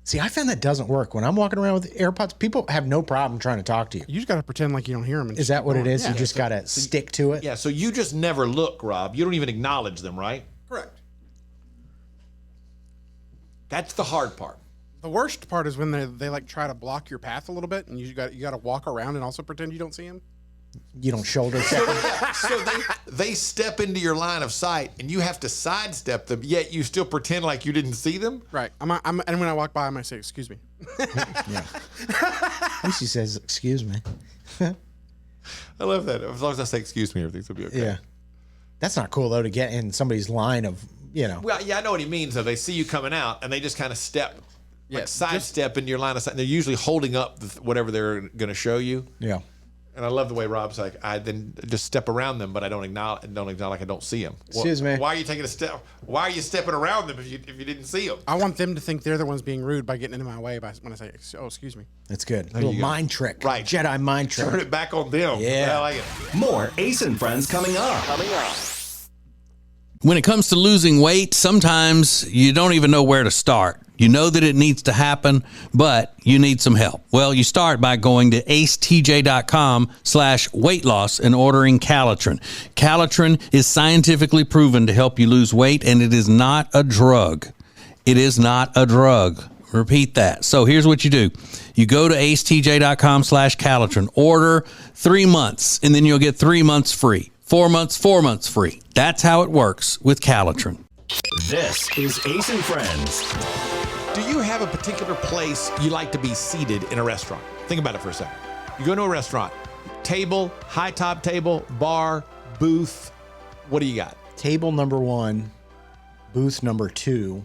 Speaker 3: See, I found that doesn't work. When I'm walking around with AirPods, people have no problem trying to talk to you.
Speaker 7: You just got to pretend like you don't hear them.
Speaker 3: Is that what it is?
Speaker 7: Yeah.
Speaker 3: You just got to stick to it?
Speaker 2: Yeah, so you just never look, Rob. You don't even acknowledge them, right?
Speaker 7: Correct.
Speaker 2: That's the hard part.
Speaker 7: The worst part is when they like try to block your path a little bit, and you got to walk around and also pretend you don't see them.
Speaker 3: You don't shoulder check them.
Speaker 2: So they step into your line of sight, and you have to sidestep them, yet you still pretend like you didn't see them?
Speaker 7: Right. And when I walk by, I might say, "Excuse me."
Speaker 3: Yeah. At least he says, "Excuse me."
Speaker 2: I love that. As long as I say excuse me, everything's will be okay.
Speaker 3: Yeah. That's not cool though to get in somebody's line of,
Speaker 2: Well, yeah, I know what he means though. They see you coming out and they just kind of sidestep into your line of sight. They're usually holding up whatever they're going to show you.
Speaker 3: Yeah.
Speaker 2: And I love the way Rob's like, I then just step around them, but I don't acknowledge like I don't see them.
Speaker 3: Excuse me.
Speaker 2: Why are you taking a step? Why are you stepping around them if you didn't see them?
Speaker 7: I want them to think they're the ones being rude by getting into my way when I say, "Oh, excuse me."
Speaker 3: That's good. Little mind trick.
Speaker 2: Right.
Speaker 3: Jedi mind trick.
Speaker 2: Turn it back on them.
Speaker 3: Yeah.
Speaker 2: I like it.
Speaker 1: More Ace and Friends coming up.
Speaker 5: When it comes to losing weight, sometimes you don't even know where to start. You know that it needs to happen, but you need some help. Well, you start by going to acetj.com/weight loss and ordering Calitrin. Calitrin is scientifically proven to help you lose weight, and it is not a drug. It is not a drug. Repeat that. So here's what you do. You go to acetj.com/Calitrin, order 3 months, and then you'll get 3 months free. 4 months, 4 months free. That's how it works with Calitrin.
Speaker 1: This is Ace and Friends.
Speaker 2: Do you have a particular place you like to be seated in a restaurant? Think about it for a second. You go to a restaurant, table, high top table, bar, booth. What do you got?
Speaker 3: Table number 1, booth number 2,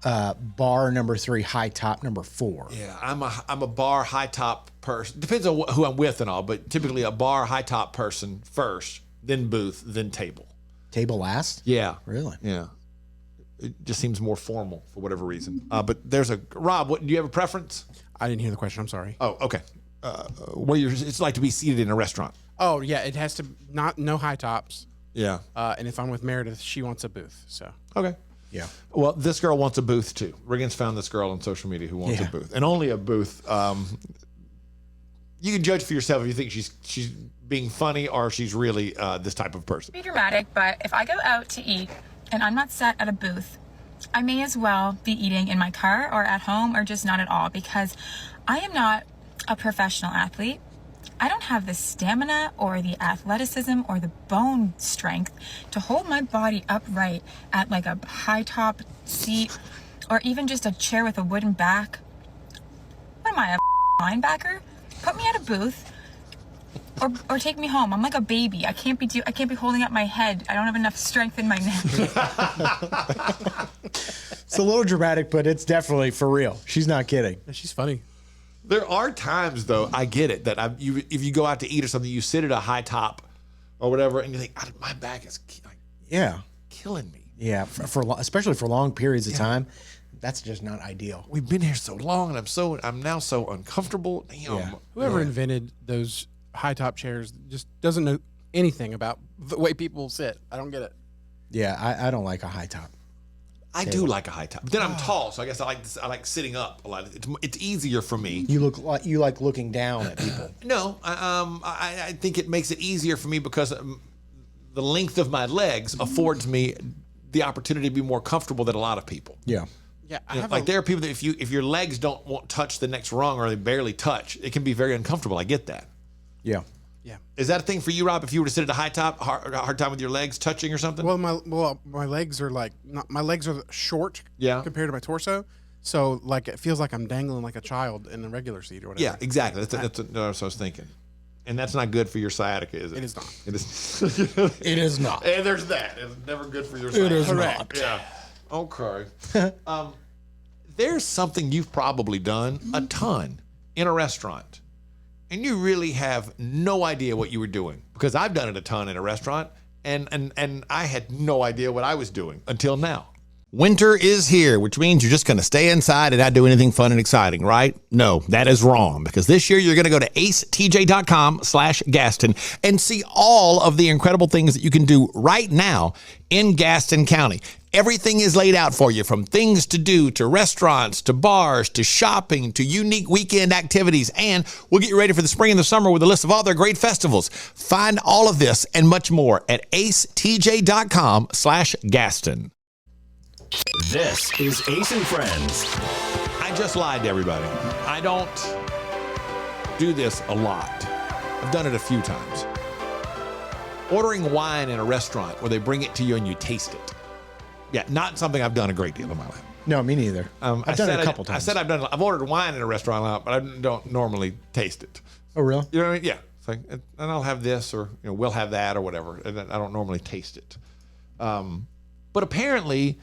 Speaker 3: bar number 3, high top number 4.
Speaker 2: Yeah, I'm a bar high top person. Depends on who I'm with and all, but typically a bar high top person first, then booth, then table.
Speaker 3: Table last?
Speaker 2: Yeah.
Speaker 3: Really?
Speaker 2: Yeah. It just seems more formal for whatever reason. But there's Rob, do you have a preference?
Speaker 7: I didn't hear the question. I'm sorry.
Speaker 2: Oh, okay. It's like to be seated in a restaurant.
Speaker 7: Oh yeah, it has to no high tops.
Speaker 2: Yeah.
Speaker 7: And if I'm with Meredith, she wants a booth. So
Speaker 2: Okay.
Speaker 3: Yeah.
Speaker 2: Well, this girl wants a booth too. Riggins found this girl on social media who wants a booth, and only a booth. You can judge for yourself if you think she's being funny or if she's really this type of person.
Speaker 14: Be dramatic, but if I go out to eat and I'm not sat at a booth, I may as well be eating in my car or at home or just not at all, because I am not a professional athlete. I don't have the stamina or the athleticism or the bone strength to hold my body upright at like a high top seat or even just a chair with a wooden back. What am I, a linebacker? Put me at a booth or take me home. I'm like a baby. I can't be holding up my head. I don't have enough strength in my neck.
Speaker 3: It's a little dramatic, but it's definitely for real. She's not kidding.
Speaker 7: She's funny.
Speaker 2: There are times, though, I get it, that if you go out to eat or something, you sit at a high top or whatever, and you think, my back is killing me.
Speaker 3: Yeah, especially for long periods of time, that's just not ideal.
Speaker 2: We've been here so long, and I'm now so uncomfortable. Damn.
Speaker 3: Yeah.
Speaker 7: Whoever invented those high top chairs just doesn't know anything about the way people sit. I don't get it.
Speaker 3: Yeah, I don't like a high top.
Speaker 2: I do like a high top, but then I'm tall, so I guess I like sitting up a lot. It's easier for me.
Speaker 3: You like looking down at people.
Speaker 2: No, I think it makes it easier for me because the length of my legs affords me the opportunity to be more comfortable than a lot of people.
Speaker 3: Yeah.
Speaker 7: Yeah,
Speaker 2: there are people that if your legs won't touch the next rung or they barely touch, it can be very uncomfortable. I get that.
Speaker 3: Yeah.
Speaker 7: Yeah.
Speaker 2: Is that a thing for you, Rob? If you were to sit at a high top, hard time with your legs touching or something?
Speaker 7: Well, my legs are my legs are short compared to my torso. So like it feels like I'm dangling like a child in a regular seat or whatever.
Speaker 2: Yeah, exactly. That's what I was thinking. And that's not good for your sciatica, is it?
Speaker 7: It is not.
Speaker 2: It is.
Speaker 3: It is not.
Speaker 2: And there's that. It's never good for your sciatica.
Speaker 3: It is not.
Speaker 2: Yeah. Okay. There's something you've probably done a ton in a restaurant, and you really have no idea what you were doing, because I've done it a ton in a restaurant, and I had no idea what I was doing until now. Winter is here, which means you're just going to stay inside and not do anything fun and exciting, right? No, that is wrong, because this year you're going to go to acetj.com/Gaston and see all of the incredible things that you can do right now in Gaston County. Everything is laid out for you, from things to do, to restaurants, to bars, to shopping, to unique weekend activities. And we'll get you ready for the spring and the summer with a list of all their great festivals. Find all of this and much more at acetj.com/Gaston.
Speaker 1: This is Ace and Friends.
Speaker 2: I just lied to everybody. I don't do this a lot. I've done it a few times. Ordering wine in a restaurant where they bring it to you and you taste it. Yeah, not something I've done a great deal in my life.
Speaker 3: No, me neither. I've done it a couple times.
Speaker 2: I've ordered wine in a restaurant a lot, but I don't normally taste it.
Speaker 3: Oh, really?
Speaker 2: You know what I mean? Yeah. It's like, and I'll have this, or we'll have that, or whatever. And I don't normally taste it. But apparently,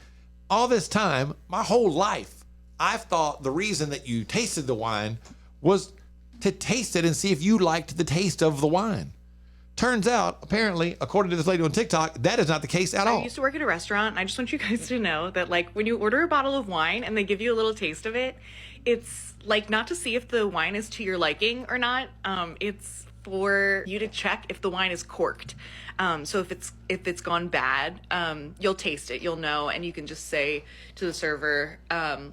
Speaker 2: all this time, my whole life, I've thought the reason that you tasted the wine was to taste it and see if you liked the taste of the wine. Turns out, apparently, according to this lady on TikTok, that is not the case at all.
Speaker 15: I used to work at a restaurant, and I just want you guys to know that, like, when you order a bottle of wine and they give you a little taste of it, it's, like, not to see if the wine is to your liking or not. It's for you to check if the wine is corked. So if it's gone bad, you'll taste it, you'll know, and you can just say to the server,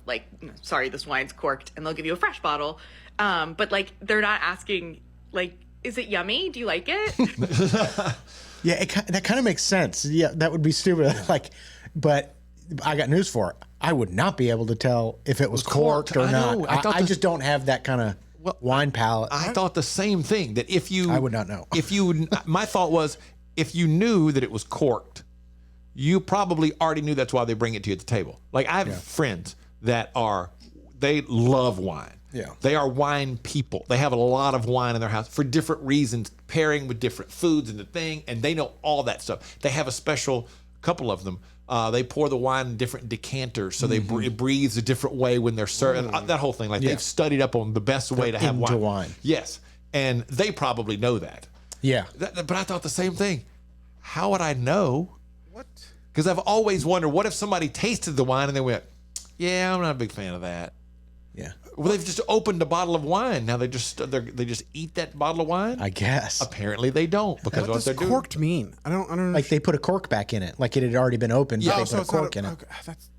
Speaker 15: like, sorry, this wine's corked, and they'll give you a fresh bottle. But, like, they're not asking, like, is it yummy? Do you like it?
Speaker 3: Yeah, that kind of makes sense. Yeah, that would be stupid. Like, but I got news for it. I would not be able to tell if it was corked or not. I just don't have that kind of wine palate.
Speaker 2: I thought the same thing, that if you...
Speaker 3: I would not know.
Speaker 2: My thought was, if you knew that it was corked, you probably already knew that's why they bring it to you at the table. Like, I have friends that they love wine.
Speaker 3: Yeah.
Speaker 2: They are wine people. They have a lot of wine in their house for different reasons, pairing with different foods and the thing, and they know all that stuff. They have a special couple of them. They pour the wine in different decanters, so it breathes a different way when they're serving. That whole thing, like they've studied up on the best way to have wine. Yes, and they probably know that.
Speaker 3: Yeah.
Speaker 2: But I thought the same thing. How would I know?
Speaker 7: What?
Speaker 2: Because I've always wondered, what if somebody tasted the wine and they went, "Yeah, I'm not a big fan of that."
Speaker 3: Yeah.
Speaker 2: Well, they've just opened a bottle of wine. Now they just eat that bottle of wine.
Speaker 3: I guess.
Speaker 2: Apparently they don't, because
Speaker 7: what
Speaker 2: they're
Speaker 7: does
Speaker 2: doing.
Speaker 7: corked mean? I don't.
Speaker 3: Like they put a cork back in it, like it had already been opened.
Speaker 2: Yeah,
Speaker 3: but they put a cork in it.
Speaker 7: Okay, that's.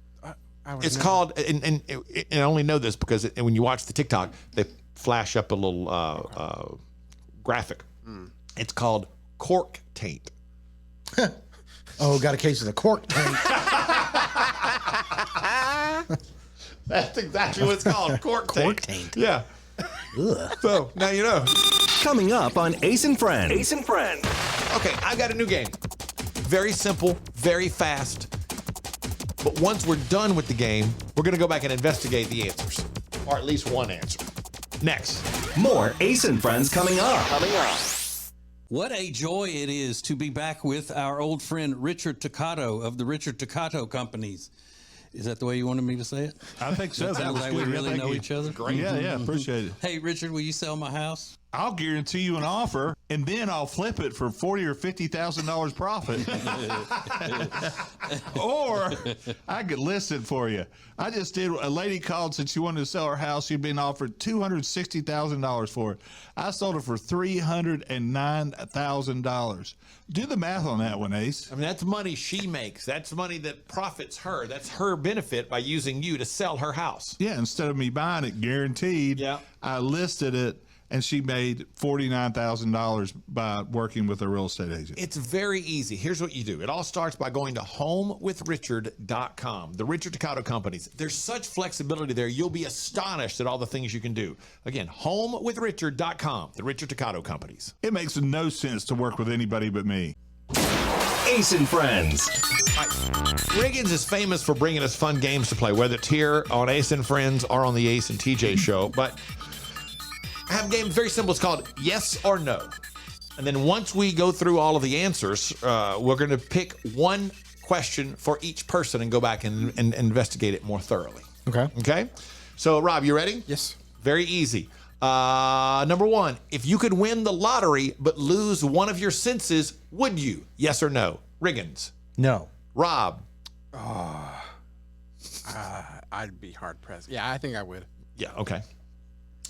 Speaker 7: I would
Speaker 2: It's
Speaker 7: never-
Speaker 2: called, and I only know this because when you watch the TikTok, they flash up a little graphic. It's called cork taint.
Speaker 3: Oh, got a case of the cork taint.
Speaker 2: That's exactly what it's called. Cork taint.
Speaker 3: Cork taint.
Speaker 2: Yeah. So now you know.
Speaker 1: Coming up on Ace and Friends. Ace and Friends.
Speaker 2: Okay, I've got a new game. Very simple, very fast. But once we're done with the game, we're going to go back and investigate the answers, or at least one answer. Next.
Speaker 1: More Ace and Friends coming up.
Speaker 5: What a joy it is to be back with our old friend Richard Toccato of the Richard Toccato Companies. Is that the way you wanted me to say it?
Speaker 6: I think so. That
Speaker 5: Sounds
Speaker 6: was
Speaker 5: like
Speaker 6: good.
Speaker 5: we
Speaker 6: Yeah,
Speaker 5: really
Speaker 6: thank
Speaker 5: know
Speaker 6: you.
Speaker 5: each other.
Speaker 6: Great. Yeah, appreciate it.
Speaker 5: Hey, Richard, will you sell my house?
Speaker 6: I'll guarantee you an offer, and then I'll flip it for $40,000 or $50,000 profit. Or I could list it for you. I just did. A lady called, said she wanted to sell her house. She'd been offered $260,000 for it. I sold it for $309,000. Do the math on that one, Ace.
Speaker 2: I mean, that's money she makes. That's money that profits her. That's her benefit by using you to sell her house.
Speaker 6: Yeah, instead of me buying it guaranteed, I listed it, and she made $49,000 by working with a real estate agent.
Speaker 2: It's very easy. Here's what you do. It all starts by going to homewithrichard.com, the Richard Toccato Companies. There's such flexibility there. You'll be astonished at all the things you can do. Again, homewithrichard.com, the Richard Toccato Companies.
Speaker 6: It makes no sense to work with anybody but me.
Speaker 1: Ace and Friends.
Speaker 2: Riggins is famous for bringing us fun games to play, whether it's here on Ace and Friends or on the Ace and TJ show. But I have a game very simple. It's called Yes or No. And then once we go through all of the answers, we're going to pick one question for each person and go back and investigate it more thoroughly.
Speaker 3: Okay.
Speaker 2: Okay? So, Rob, you ready?
Speaker 7: Yes.
Speaker 2: Very easy. Number one, if you could win the lottery but lose one of your senses, would you? Yes or no? Riggins.
Speaker 3: No.
Speaker 2: Rob.
Speaker 7: I'd be hard pressed. Yeah, I think I would.
Speaker 2: Yeah, okay.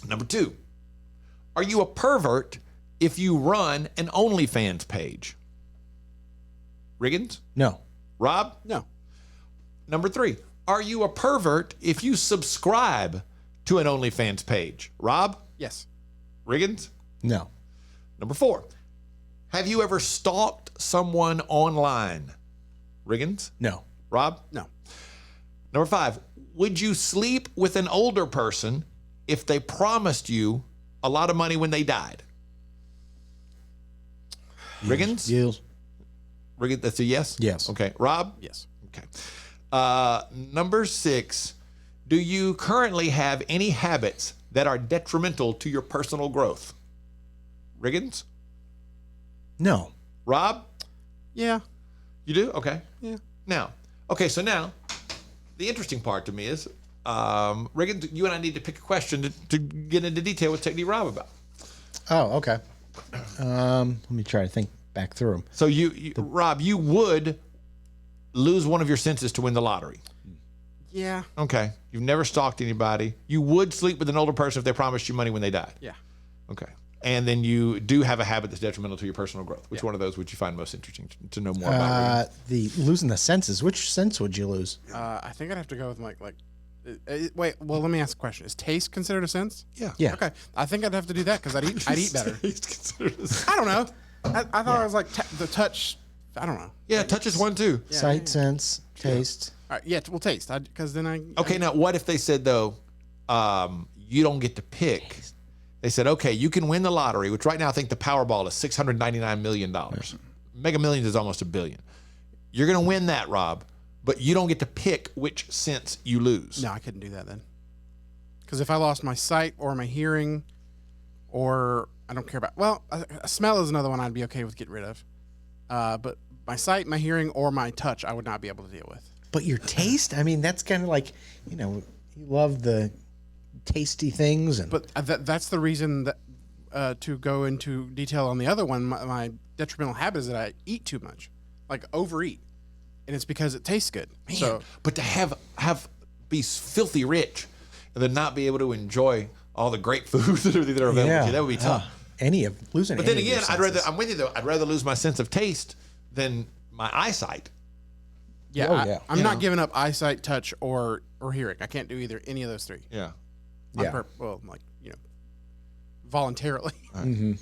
Speaker 2: Number two, are you a pervert if you run an OnlyFans page? Riggins?
Speaker 3: No.
Speaker 2: Rob?
Speaker 7: No.
Speaker 2: Number three, are you a pervert if you subscribe to an OnlyFans page? Rob?
Speaker 7: Yes.
Speaker 2: Riggins?
Speaker 3: No.
Speaker 2: Number four, have you ever stalked someone online? Riggins?
Speaker 3: No.
Speaker 2: Rob?
Speaker 7: No.
Speaker 2: Number five, would you sleep with an older person if they promised you a lot of money when they died? Riggins?
Speaker 3: Yes.
Speaker 2: Riggins, that's a yes?
Speaker 3: Yes.
Speaker 2: Okay. Rob?
Speaker 7: Yes.
Speaker 2: Okay. Number six, do you currently have any habits that are detrimental to your personal growth? Riggins?
Speaker 3: No.
Speaker 2: Rob?
Speaker 7: Yeah.
Speaker 2: You do? Okay.
Speaker 7: Yeah.
Speaker 2: Now, okay, so now the interesting part to me is Reagan, you and I need to pick a question to get into detail with Tech D Rob about.
Speaker 3: Oh, okay. Let me try to think back through them.
Speaker 2: So Rob, you would lose one of your senses to win the lottery.
Speaker 7: Yeah.
Speaker 2: Okay. You've never stalked anybody. You would sleep with an older person if they promised you money when they died.
Speaker 7: Yeah.
Speaker 2: Okay. And then you do have a habit that's detrimental to your personal growth. Which one of those would you find most interesting to know more about?
Speaker 3: The losing the senses. Which sense would you lose?
Speaker 7: I think I'd have to go with wait. Well, let me ask a question. Is taste considered a sense?
Speaker 2: Yeah.
Speaker 3: Yeah.
Speaker 7: Okay. I think I'd have to do that because I'd eat better. I don't know. I thought it was like the touch. I don't know.
Speaker 2: Yeah, touch is one too.
Speaker 7: Yeah,
Speaker 3: Sight, sense, taste.
Speaker 7: All right, yeah, well, taste. Because then I.
Speaker 2: Okay, now what if they said though, you don't get to pick? They said, okay, you can win the lottery, which right now I think the Powerball is $699 million. Mega Millions is almost $1 billion. You're gonna win that, Rob, but you don't get to pick which sense you lose.
Speaker 7: No, I couldn't do that then. Because if I lost my sight or my hearing, or I don't care about. Well, a smell is another one I'd be okay with getting rid of. But my sight, my hearing, or my touch, I would not be able to deal with.
Speaker 3: But your taste, I mean, that's kind of like, you love the tasty things.
Speaker 7: But that's the reason that to go into detail on the other one, my detrimental habit is that I eat too much, like overeat, and it's because it tastes good.
Speaker 2: Man,
Speaker 7: so,
Speaker 2: but to be filthy rich and then not be able to enjoy all the great foods that are available to you, that would be tough.
Speaker 3: Losing.
Speaker 2: But then again, I'm with you though. I'd rather lose my sense of taste than my eyesight.
Speaker 7: Yeah, I'm not giving up eyesight, touch, or hearing. I can't do any of those three.
Speaker 2: Yeah.
Speaker 7: Voluntarily.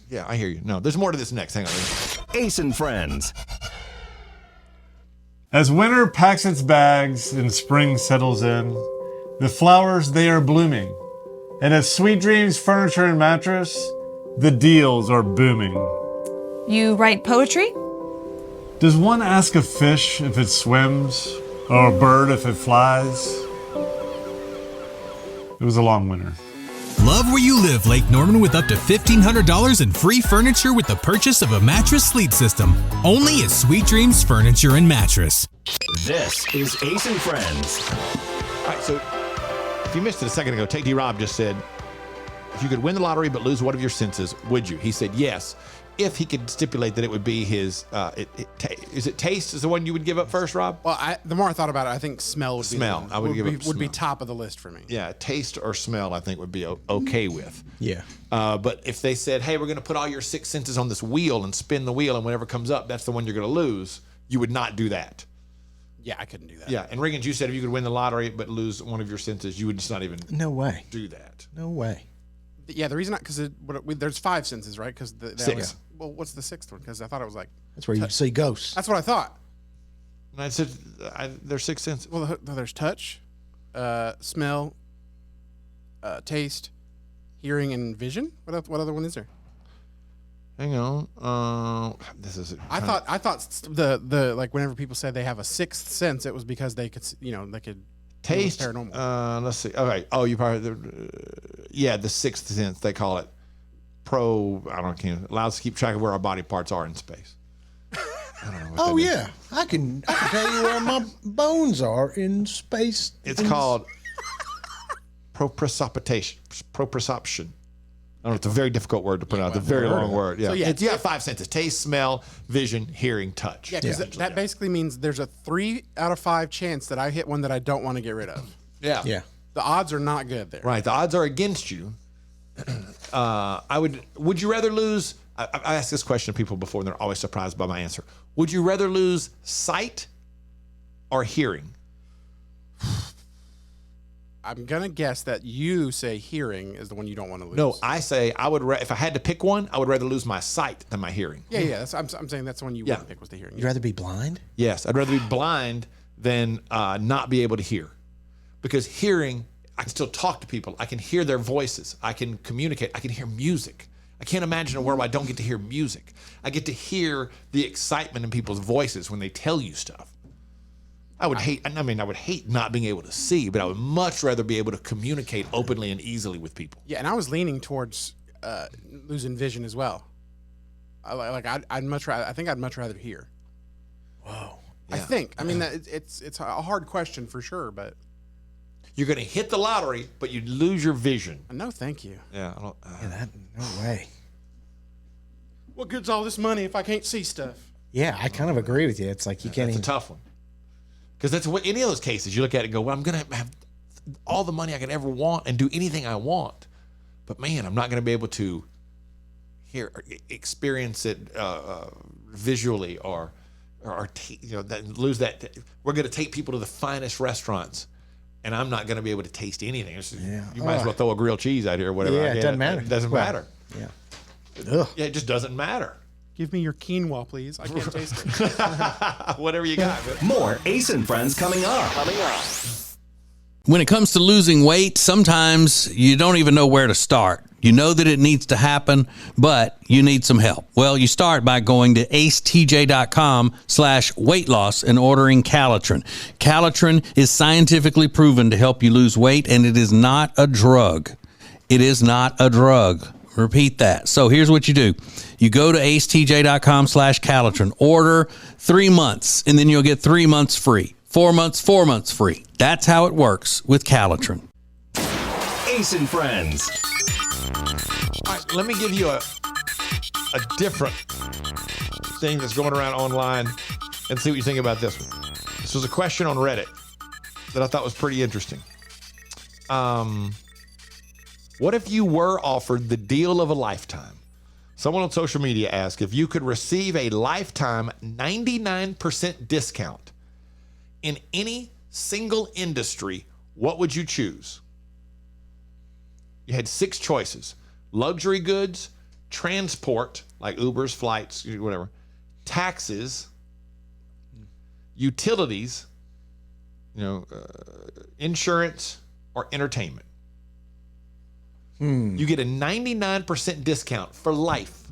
Speaker 2: Yeah, I hear you. No, there's more to this next. Hang on.
Speaker 1: Ace and Friends.
Speaker 16: As winter packs its bags and spring settles in, the flowers, they are blooming. And at Sweet Dreams Furniture and Mattress, the deals are booming.
Speaker 17: You write poetry?
Speaker 16: Does one ask a fish if it swims, or a bird if it flies? It was a long winter.
Speaker 18: Love where you live, Lake Norman, with up to $1,500 in free furniture with the purchase of a mattress sleep system. Only at Sweet Dreams Furniture and Mattress.
Speaker 1: This is Ace and Friends.
Speaker 2: All right, so if you missed it a second ago, Take D Rob just said, if you could win the lottery but lose one of your senses, would you? He said yes, if he could stipulate that it would be his, is it taste is the one you would give up first, Rob?
Speaker 7: Well, the more I thought about it, I think smell would be
Speaker 2: smell. I would give up
Speaker 7: would be
Speaker 2: smell.
Speaker 7: top of the list for me.
Speaker 2: Yeah, taste or smell, I think would be okay with.
Speaker 3: Yeah.
Speaker 2: But if they said, hey, we're going to put all your six senses on this wheel and spin the wheel, and whenever it comes up, that's the one you're going to lose, you would not do that.
Speaker 7: Yeah, I couldn't do that.
Speaker 2: Yeah, and Riggins, you said if you could win the lottery but lose one of your senses, you would just not even
Speaker 3: No way.
Speaker 2: do that.
Speaker 3: No way.
Speaker 7: Yeah, the reason because there's 5 senses, right? Because
Speaker 2: Six.
Speaker 7: Well, what's the 6th one? Because I thought it was like
Speaker 3: That's where you see ghosts.
Speaker 7: that's what I thought.
Speaker 2: And I said there's 6 senses.
Speaker 7: Well, there's touch, smell, taste, hearing, and vision. What other one is there?
Speaker 2: Hang on. This is.
Speaker 7: I thought the like whenever people say they have a 6th sense, it was because they could they could
Speaker 2: Taste.
Speaker 7: paranormal.
Speaker 2: Let's see. Okay. Oh, you probably. The 6th sense they call it. Allows us to keep track of where our body parts are in space. I don't know what
Speaker 3: Oh
Speaker 2: that is.
Speaker 3: yeah, I can tell you where my bones are in space.
Speaker 2: It's called proprioception. Proprioception. I don't know. It's a very difficult word to pronounce. It's a very long word. Yeah.
Speaker 7: So, yeah,
Speaker 2: It's 5 senses: taste, smell, vision, hearing, touch.
Speaker 7: Yeah, because that basically means there's a 3 out of 5 chance that I hit one that I don't want to get rid of.
Speaker 2: Yeah.
Speaker 3: Yeah.
Speaker 7: The odds are not good there.
Speaker 2: Right. The odds are against you. Would you rather lose? I asked this question to people before, and they're always surprised by my answer. Would you rather lose sight or hearing?
Speaker 7: I'm gonna guess that you say hearing is the one you don't want to lose.
Speaker 2: No, I say I would. If I had to pick one, I would rather lose my sight than my hearing.
Speaker 7: Yeah. I'm saying that's the one you wouldn't pick was the hearing.
Speaker 3: You'd rather be blind?
Speaker 2: Yes, I'd rather be blind than not be able to hear, because hearing, I can still talk to people. I can hear their voices. I can communicate. I can hear music. I can't imagine a world where I don't get to hear music. I get to hear the excitement in people's voices when they tell you stuff. I would hate not being able to see, but I would much rather be able to communicate openly and easily with people.
Speaker 7: Yeah, and I was leaning towards losing vision as well. I'd much rather. I think I'd much rather hear.
Speaker 3: Whoa.
Speaker 7: I think. I mean, it's a hard question for sure, but
Speaker 2: You're going to hit the lottery, but you lose your vision.
Speaker 7: No, thank you.
Speaker 2: Yeah, I don't.
Speaker 3: No way.
Speaker 7: What good's all this money if I can't see stuff?
Speaker 3: Yeah, I kind of agree with you. It's like you can't
Speaker 2: That's
Speaker 3: even.
Speaker 2: a tough one. Because that's what any of those cases you look at it and go, well, I'm going to have all the money I could ever want and do anything I want, but man, I'm not going to be able to experience it visually or lose that. We're going to take people to the finest restaurants, and I'm not going to be able to taste anything. You might as well throw a grilled cheese out here or whatever.
Speaker 3: Yeah, it doesn't matter.
Speaker 2: It doesn't matter.
Speaker 3: Yeah.
Speaker 2: Yeah, it just doesn't matter.
Speaker 7: Give me your quinoa, please. I can't taste it.
Speaker 2: Whatever you got.
Speaker 1: More Ace and Friends coming up.
Speaker 5: When it comes to losing weight, sometimes you don't even know where to start. You know that it needs to happen, but you need some help. Well, you start by going to acetj.com/weight loss and ordering Calitrin. Calitrin is scientifically proven to help you lose weight, and it is not a drug. It is not a drug. Repeat that. So here's what you do. You go to acetj.com/Calitrin, order 3 months, and then you'll get 3 months free. 4 months free. That's how it works with Calitrin.
Speaker 1: Ace and Friends.
Speaker 2: All right, let me give you a different thing that's going around online and see what you think about this one. This was a question on Reddit that I thought was pretty interesting. What if you were offered the deal of a lifetime? Someone on social media asked if you could receive a lifetime 99% discount in any single industry, what would you choose? You had 6 choices: luxury goods, transport, like Ubers, flights, whatever, taxes, utilities, insurance, or entertainment. You get a 99% discount for life.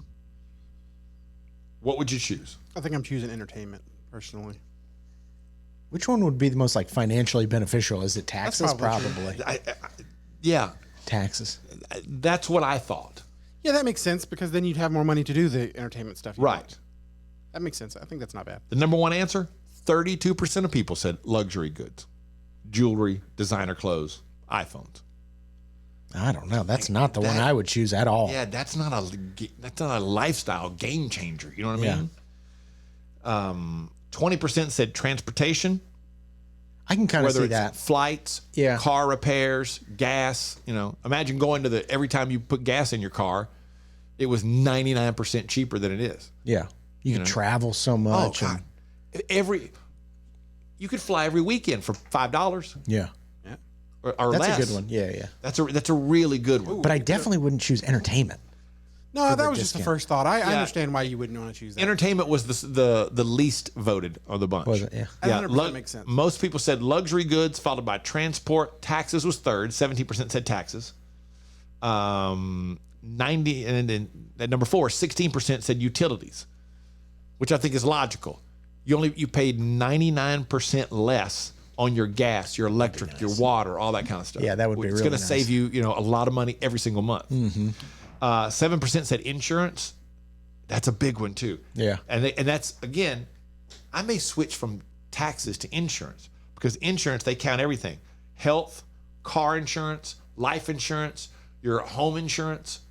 Speaker 2: What would you choose?
Speaker 7: I think I'm choosing entertainment, personally.
Speaker 3: Which one would be the most financially beneficial? Is it taxes?
Speaker 7: probably
Speaker 2: Yeah.
Speaker 3: Taxes.
Speaker 2: That's what I thought.
Speaker 7: Yeah, that makes sense because then you'd have more money to do the entertainment stuff.
Speaker 2: Right.
Speaker 7: Want. That makes sense. I think that's not bad.
Speaker 2: The number one answer, 32% of people said luxury goods, jewelry, designer clothes, iPhones.
Speaker 3: I don't know. That's not the one I would choose at all.
Speaker 2: Yeah, that's not a lifestyle game changer. You know what I mean? 20% said transportation.
Speaker 3: I can kind of see that.
Speaker 2: Flights, car repairs, gas. Imagine going to every time you put gas in your car, it was 99% cheaper than it is.
Speaker 3: Yeah, you can travel so much.
Speaker 2: Oh God, you could fly every weekend for $5.
Speaker 3: Yeah.
Speaker 2: Or
Speaker 3: that's
Speaker 2: less.
Speaker 3: a good one. Yeah.
Speaker 2: That's a really good one.
Speaker 3: But I definitely wouldn't choose entertainment.
Speaker 7: No, that was just the first thought. I understand why you wouldn't want to choose that.
Speaker 2: Entertainment was the least voted of the bunch.
Speaker 3: Was it? Yeah.
Speaker 7: That 100% makes sense.
Speaker 2: Most people said luxury goods, followed by transport. Taxes was third. 17% said taxes. 90 and then at number 4, 16% said utilities, which I think is logical. You paid 99% less on your gas, your electric, your water, all that kind of stuff.
Speaker 3: Yeah, that would be
Speaker 2: It's
Speaker 3: really
Speaker 2: going to save you, a lot of money every single month. 7% said insurance. That's a big one too.
Speaker 3: Yeah.
Speaker 2: And that's, again, I may switch from taxes to insurance because insurance, they count everything: health, car insurance, life insurance, your home insurance.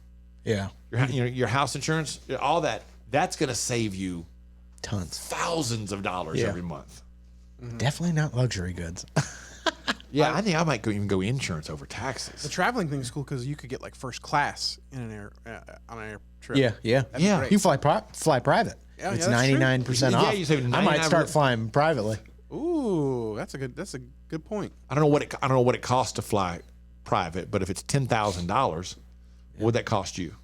Speaker 3: Yeah.
Speaker 2: Your house insurance, all that. That's going to save you
Speaker 3: tons,
Speaker 2: thousands of dollars every month.
Speaker 3: Definitely not luxury goods.
Speaker 2: Yeah, I think I might even go insurance over taxes.
Speaker 7: The traveling thing is cool because you could get first class in an air on an air trip.
Speaker 3: Yeah.
Speaker 7: That'd
Speaker 3: You fly private.
Speaker 7: Yeah,
Speaker 3: it's
Speaker 7: that's true.
Speaker 3: 99% off.
Speaker 2: Yeah, you save
Speaker 3: I might
Speaker 2: 99%.
Speaker 3: start flying privately.
Speaker 7: Ooh, that's a good point.
Speaker 2: I don't know what it costs to fly private, but if it's $10,000, what would that cost you?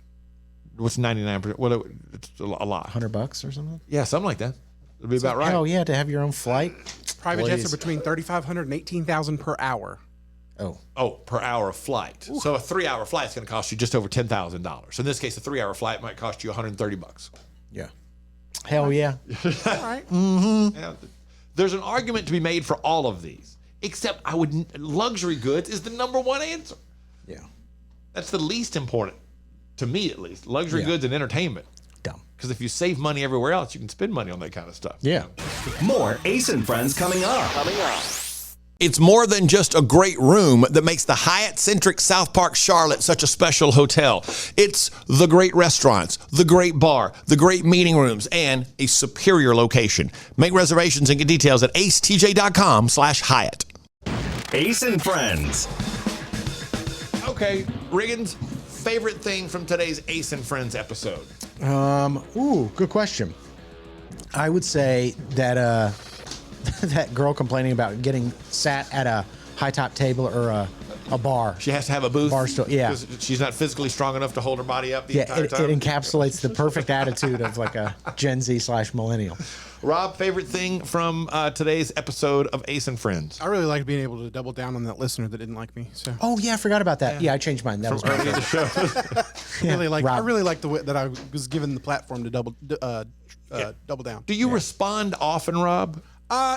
Speaker 2: What's 99%? Well, it's a lot.
Speaker 3: $100 or something.
Speaker 2: Yeah, something like that. It'd be about right.
Speaker 3: Oh yeah, to have your own flight.
Speaker 7: Private jets are between $3,500 and $18,000 per hour.
Speaker 2: Oh, per hour of flight. Ooh. So a 3-hour flight is going to cost you just over $10,000. So in this case, a 3-hour flight might cost you $130.
Speaker 3: Yeah. Hell yeah.
Speaker 7: All right.
Speaker 2: Yeah, there's an argument to be made for all of these, except luxury goods is the number one answer.
Speaker 3: Yeah.
Speaker 2: That's the least important, to me at least. Luxury goods and entertainment.
Speaker 3: Dumb.
Speaker 2: Because if you save money everywhere else, you can spend money on that kind of stuff.
Speaker 3: Yeah.
Speaker 1: More Ace and Friends coming up.
Speaker 2: It's more than just a great room that makes the Hyatt-centric South Park Charlotte such a special hotel. It's the great restaurants, the great bar, the great meeting rooms, and a superior location. Make reservations and get details at acetj.com/Hyatt.
Speaker 1: Ace and Friends.
Speaker 2: Okay, Riggins, favorite thing from today's Ace and Friends episode?
Speaker 3: Good question. I would say that that girl complaining about getting sat at a high top table or a bar.
Speaker 2: She has to have a booth.
Speaker 3: Bar stool, yeah.
Speaker 2: 'Cause she's not physically strong enough to hold her body up the entire
Speaker 3: It
Speaker 2: time.
Speaker 3: encapsulates the perfect attitude of like a Gen Z/millennial.
Speaker 2: Rob, favorite thing from today's episode of Ace and Friends?
Speaker 7: I really liked being able to double down on that listener that didn't like me. So.
Speaker 3: Oh yeah, I forgot about that. Yeah, I changed mine. That was my
Speaker 2: early in the
Speaker 3: favorite.
Speaker 7: I really liked the way that I was given the platform to double down.
Speaker 2: Do you respond often, Rob?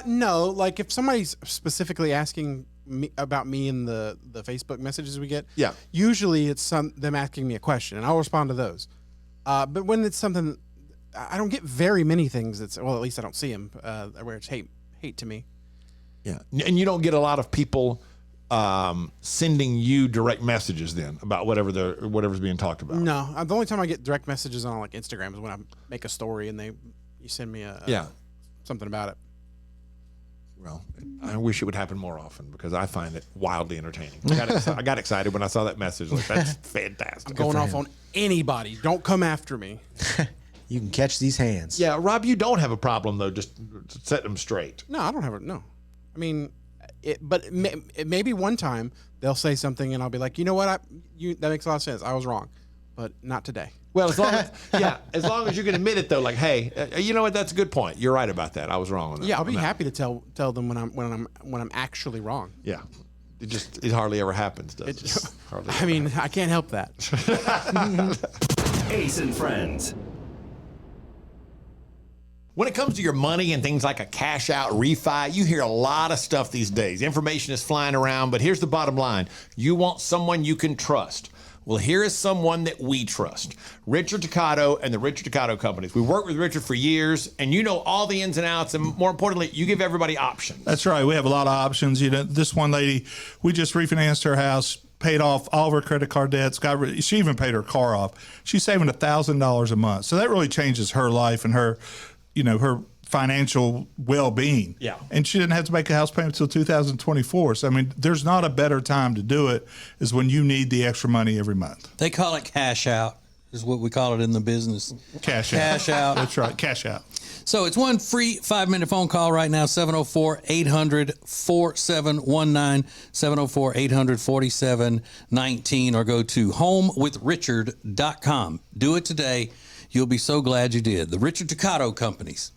Speaker 7: No. Like if somebody's specifically asking me about me in the Facebook messages we get,
Speaker 2: Yeah.
Speaker 7: usually it's them asking me a question, and I'll respond to those. But when it's something, I don't get very many things. At least I don't see them where it's hate to me.
Speaker 2: Yeah, and you don't get a lot of people sending you direct messages then about whatever's being talked about.
Speaker 7: No, the only time I get direct messages on like Instagram is when I make a story and you send me something about it.
Speaker 2: Well, I wish it would happen more often because I find it wildly entertaining. I got excited when I saw that message. Like, that's fantastic.
Speaker 7: I'm going off on anybody. Don't come after me.
Speaker 3: You can catch these hands.
Speaker 2: Yeah, Rob, you don't have a problem though. Just set them straight.
Speaker 7: No, I don't have no. I mean, maybe one time they'll say something and I'll be like, you know what? That makes a lot of sense. I was wrong, but not today.
Speaker 2: Well, as long as you can admit it though, like, hey, you know what? That's a good point. You're right about that. I was wrong on that.
Speaker 7: Yeah, I'll be happy to tell them when I'm actually wrong.
Speaker 2: Yeah, it hardly ever happens, does it?
Speaker 7: I mean, I can't help that.
Speaker 1: Ace and Friends.
Speaker 2: When it comes to your money and things like a cash out refi, you hear a lot of stuff these days. Information is flying around, but here's the bottom line. You want someone you can trust. Well, here is someone that we trust. Richard Toccato and the Richard Toccato Companies. We've worked with Richard for years, and you know all the ins and outs, and more importantly, you give everybody options.
Speaker 6: That's right. We have a lot of options. You know, this one lady, we just refinanced her house, paid off all of her credit card debts. She even paid her car off. She's saving $1,000 a month. So that really changes her life and her financial well-being.
Speaker 2: Yeah.
Speaker 6: And she didn't have to make a house payment until 2024. So, I mean, there's not a better time to do it is when you need the extra money every month.
Speaker 5: They call it cash out, is what we call it in the business.
Speaker 6: Cash out.
Speaker 5: Cash out.
Speaker 6: That's right, cash out.
Speaker 5: So it's one free 5-minute phone call right now, 704-800-4719, 704-800-4719, or go to homewithrichard.com. Do it today. You'll be so glad you did. The Richard Toccato Companies.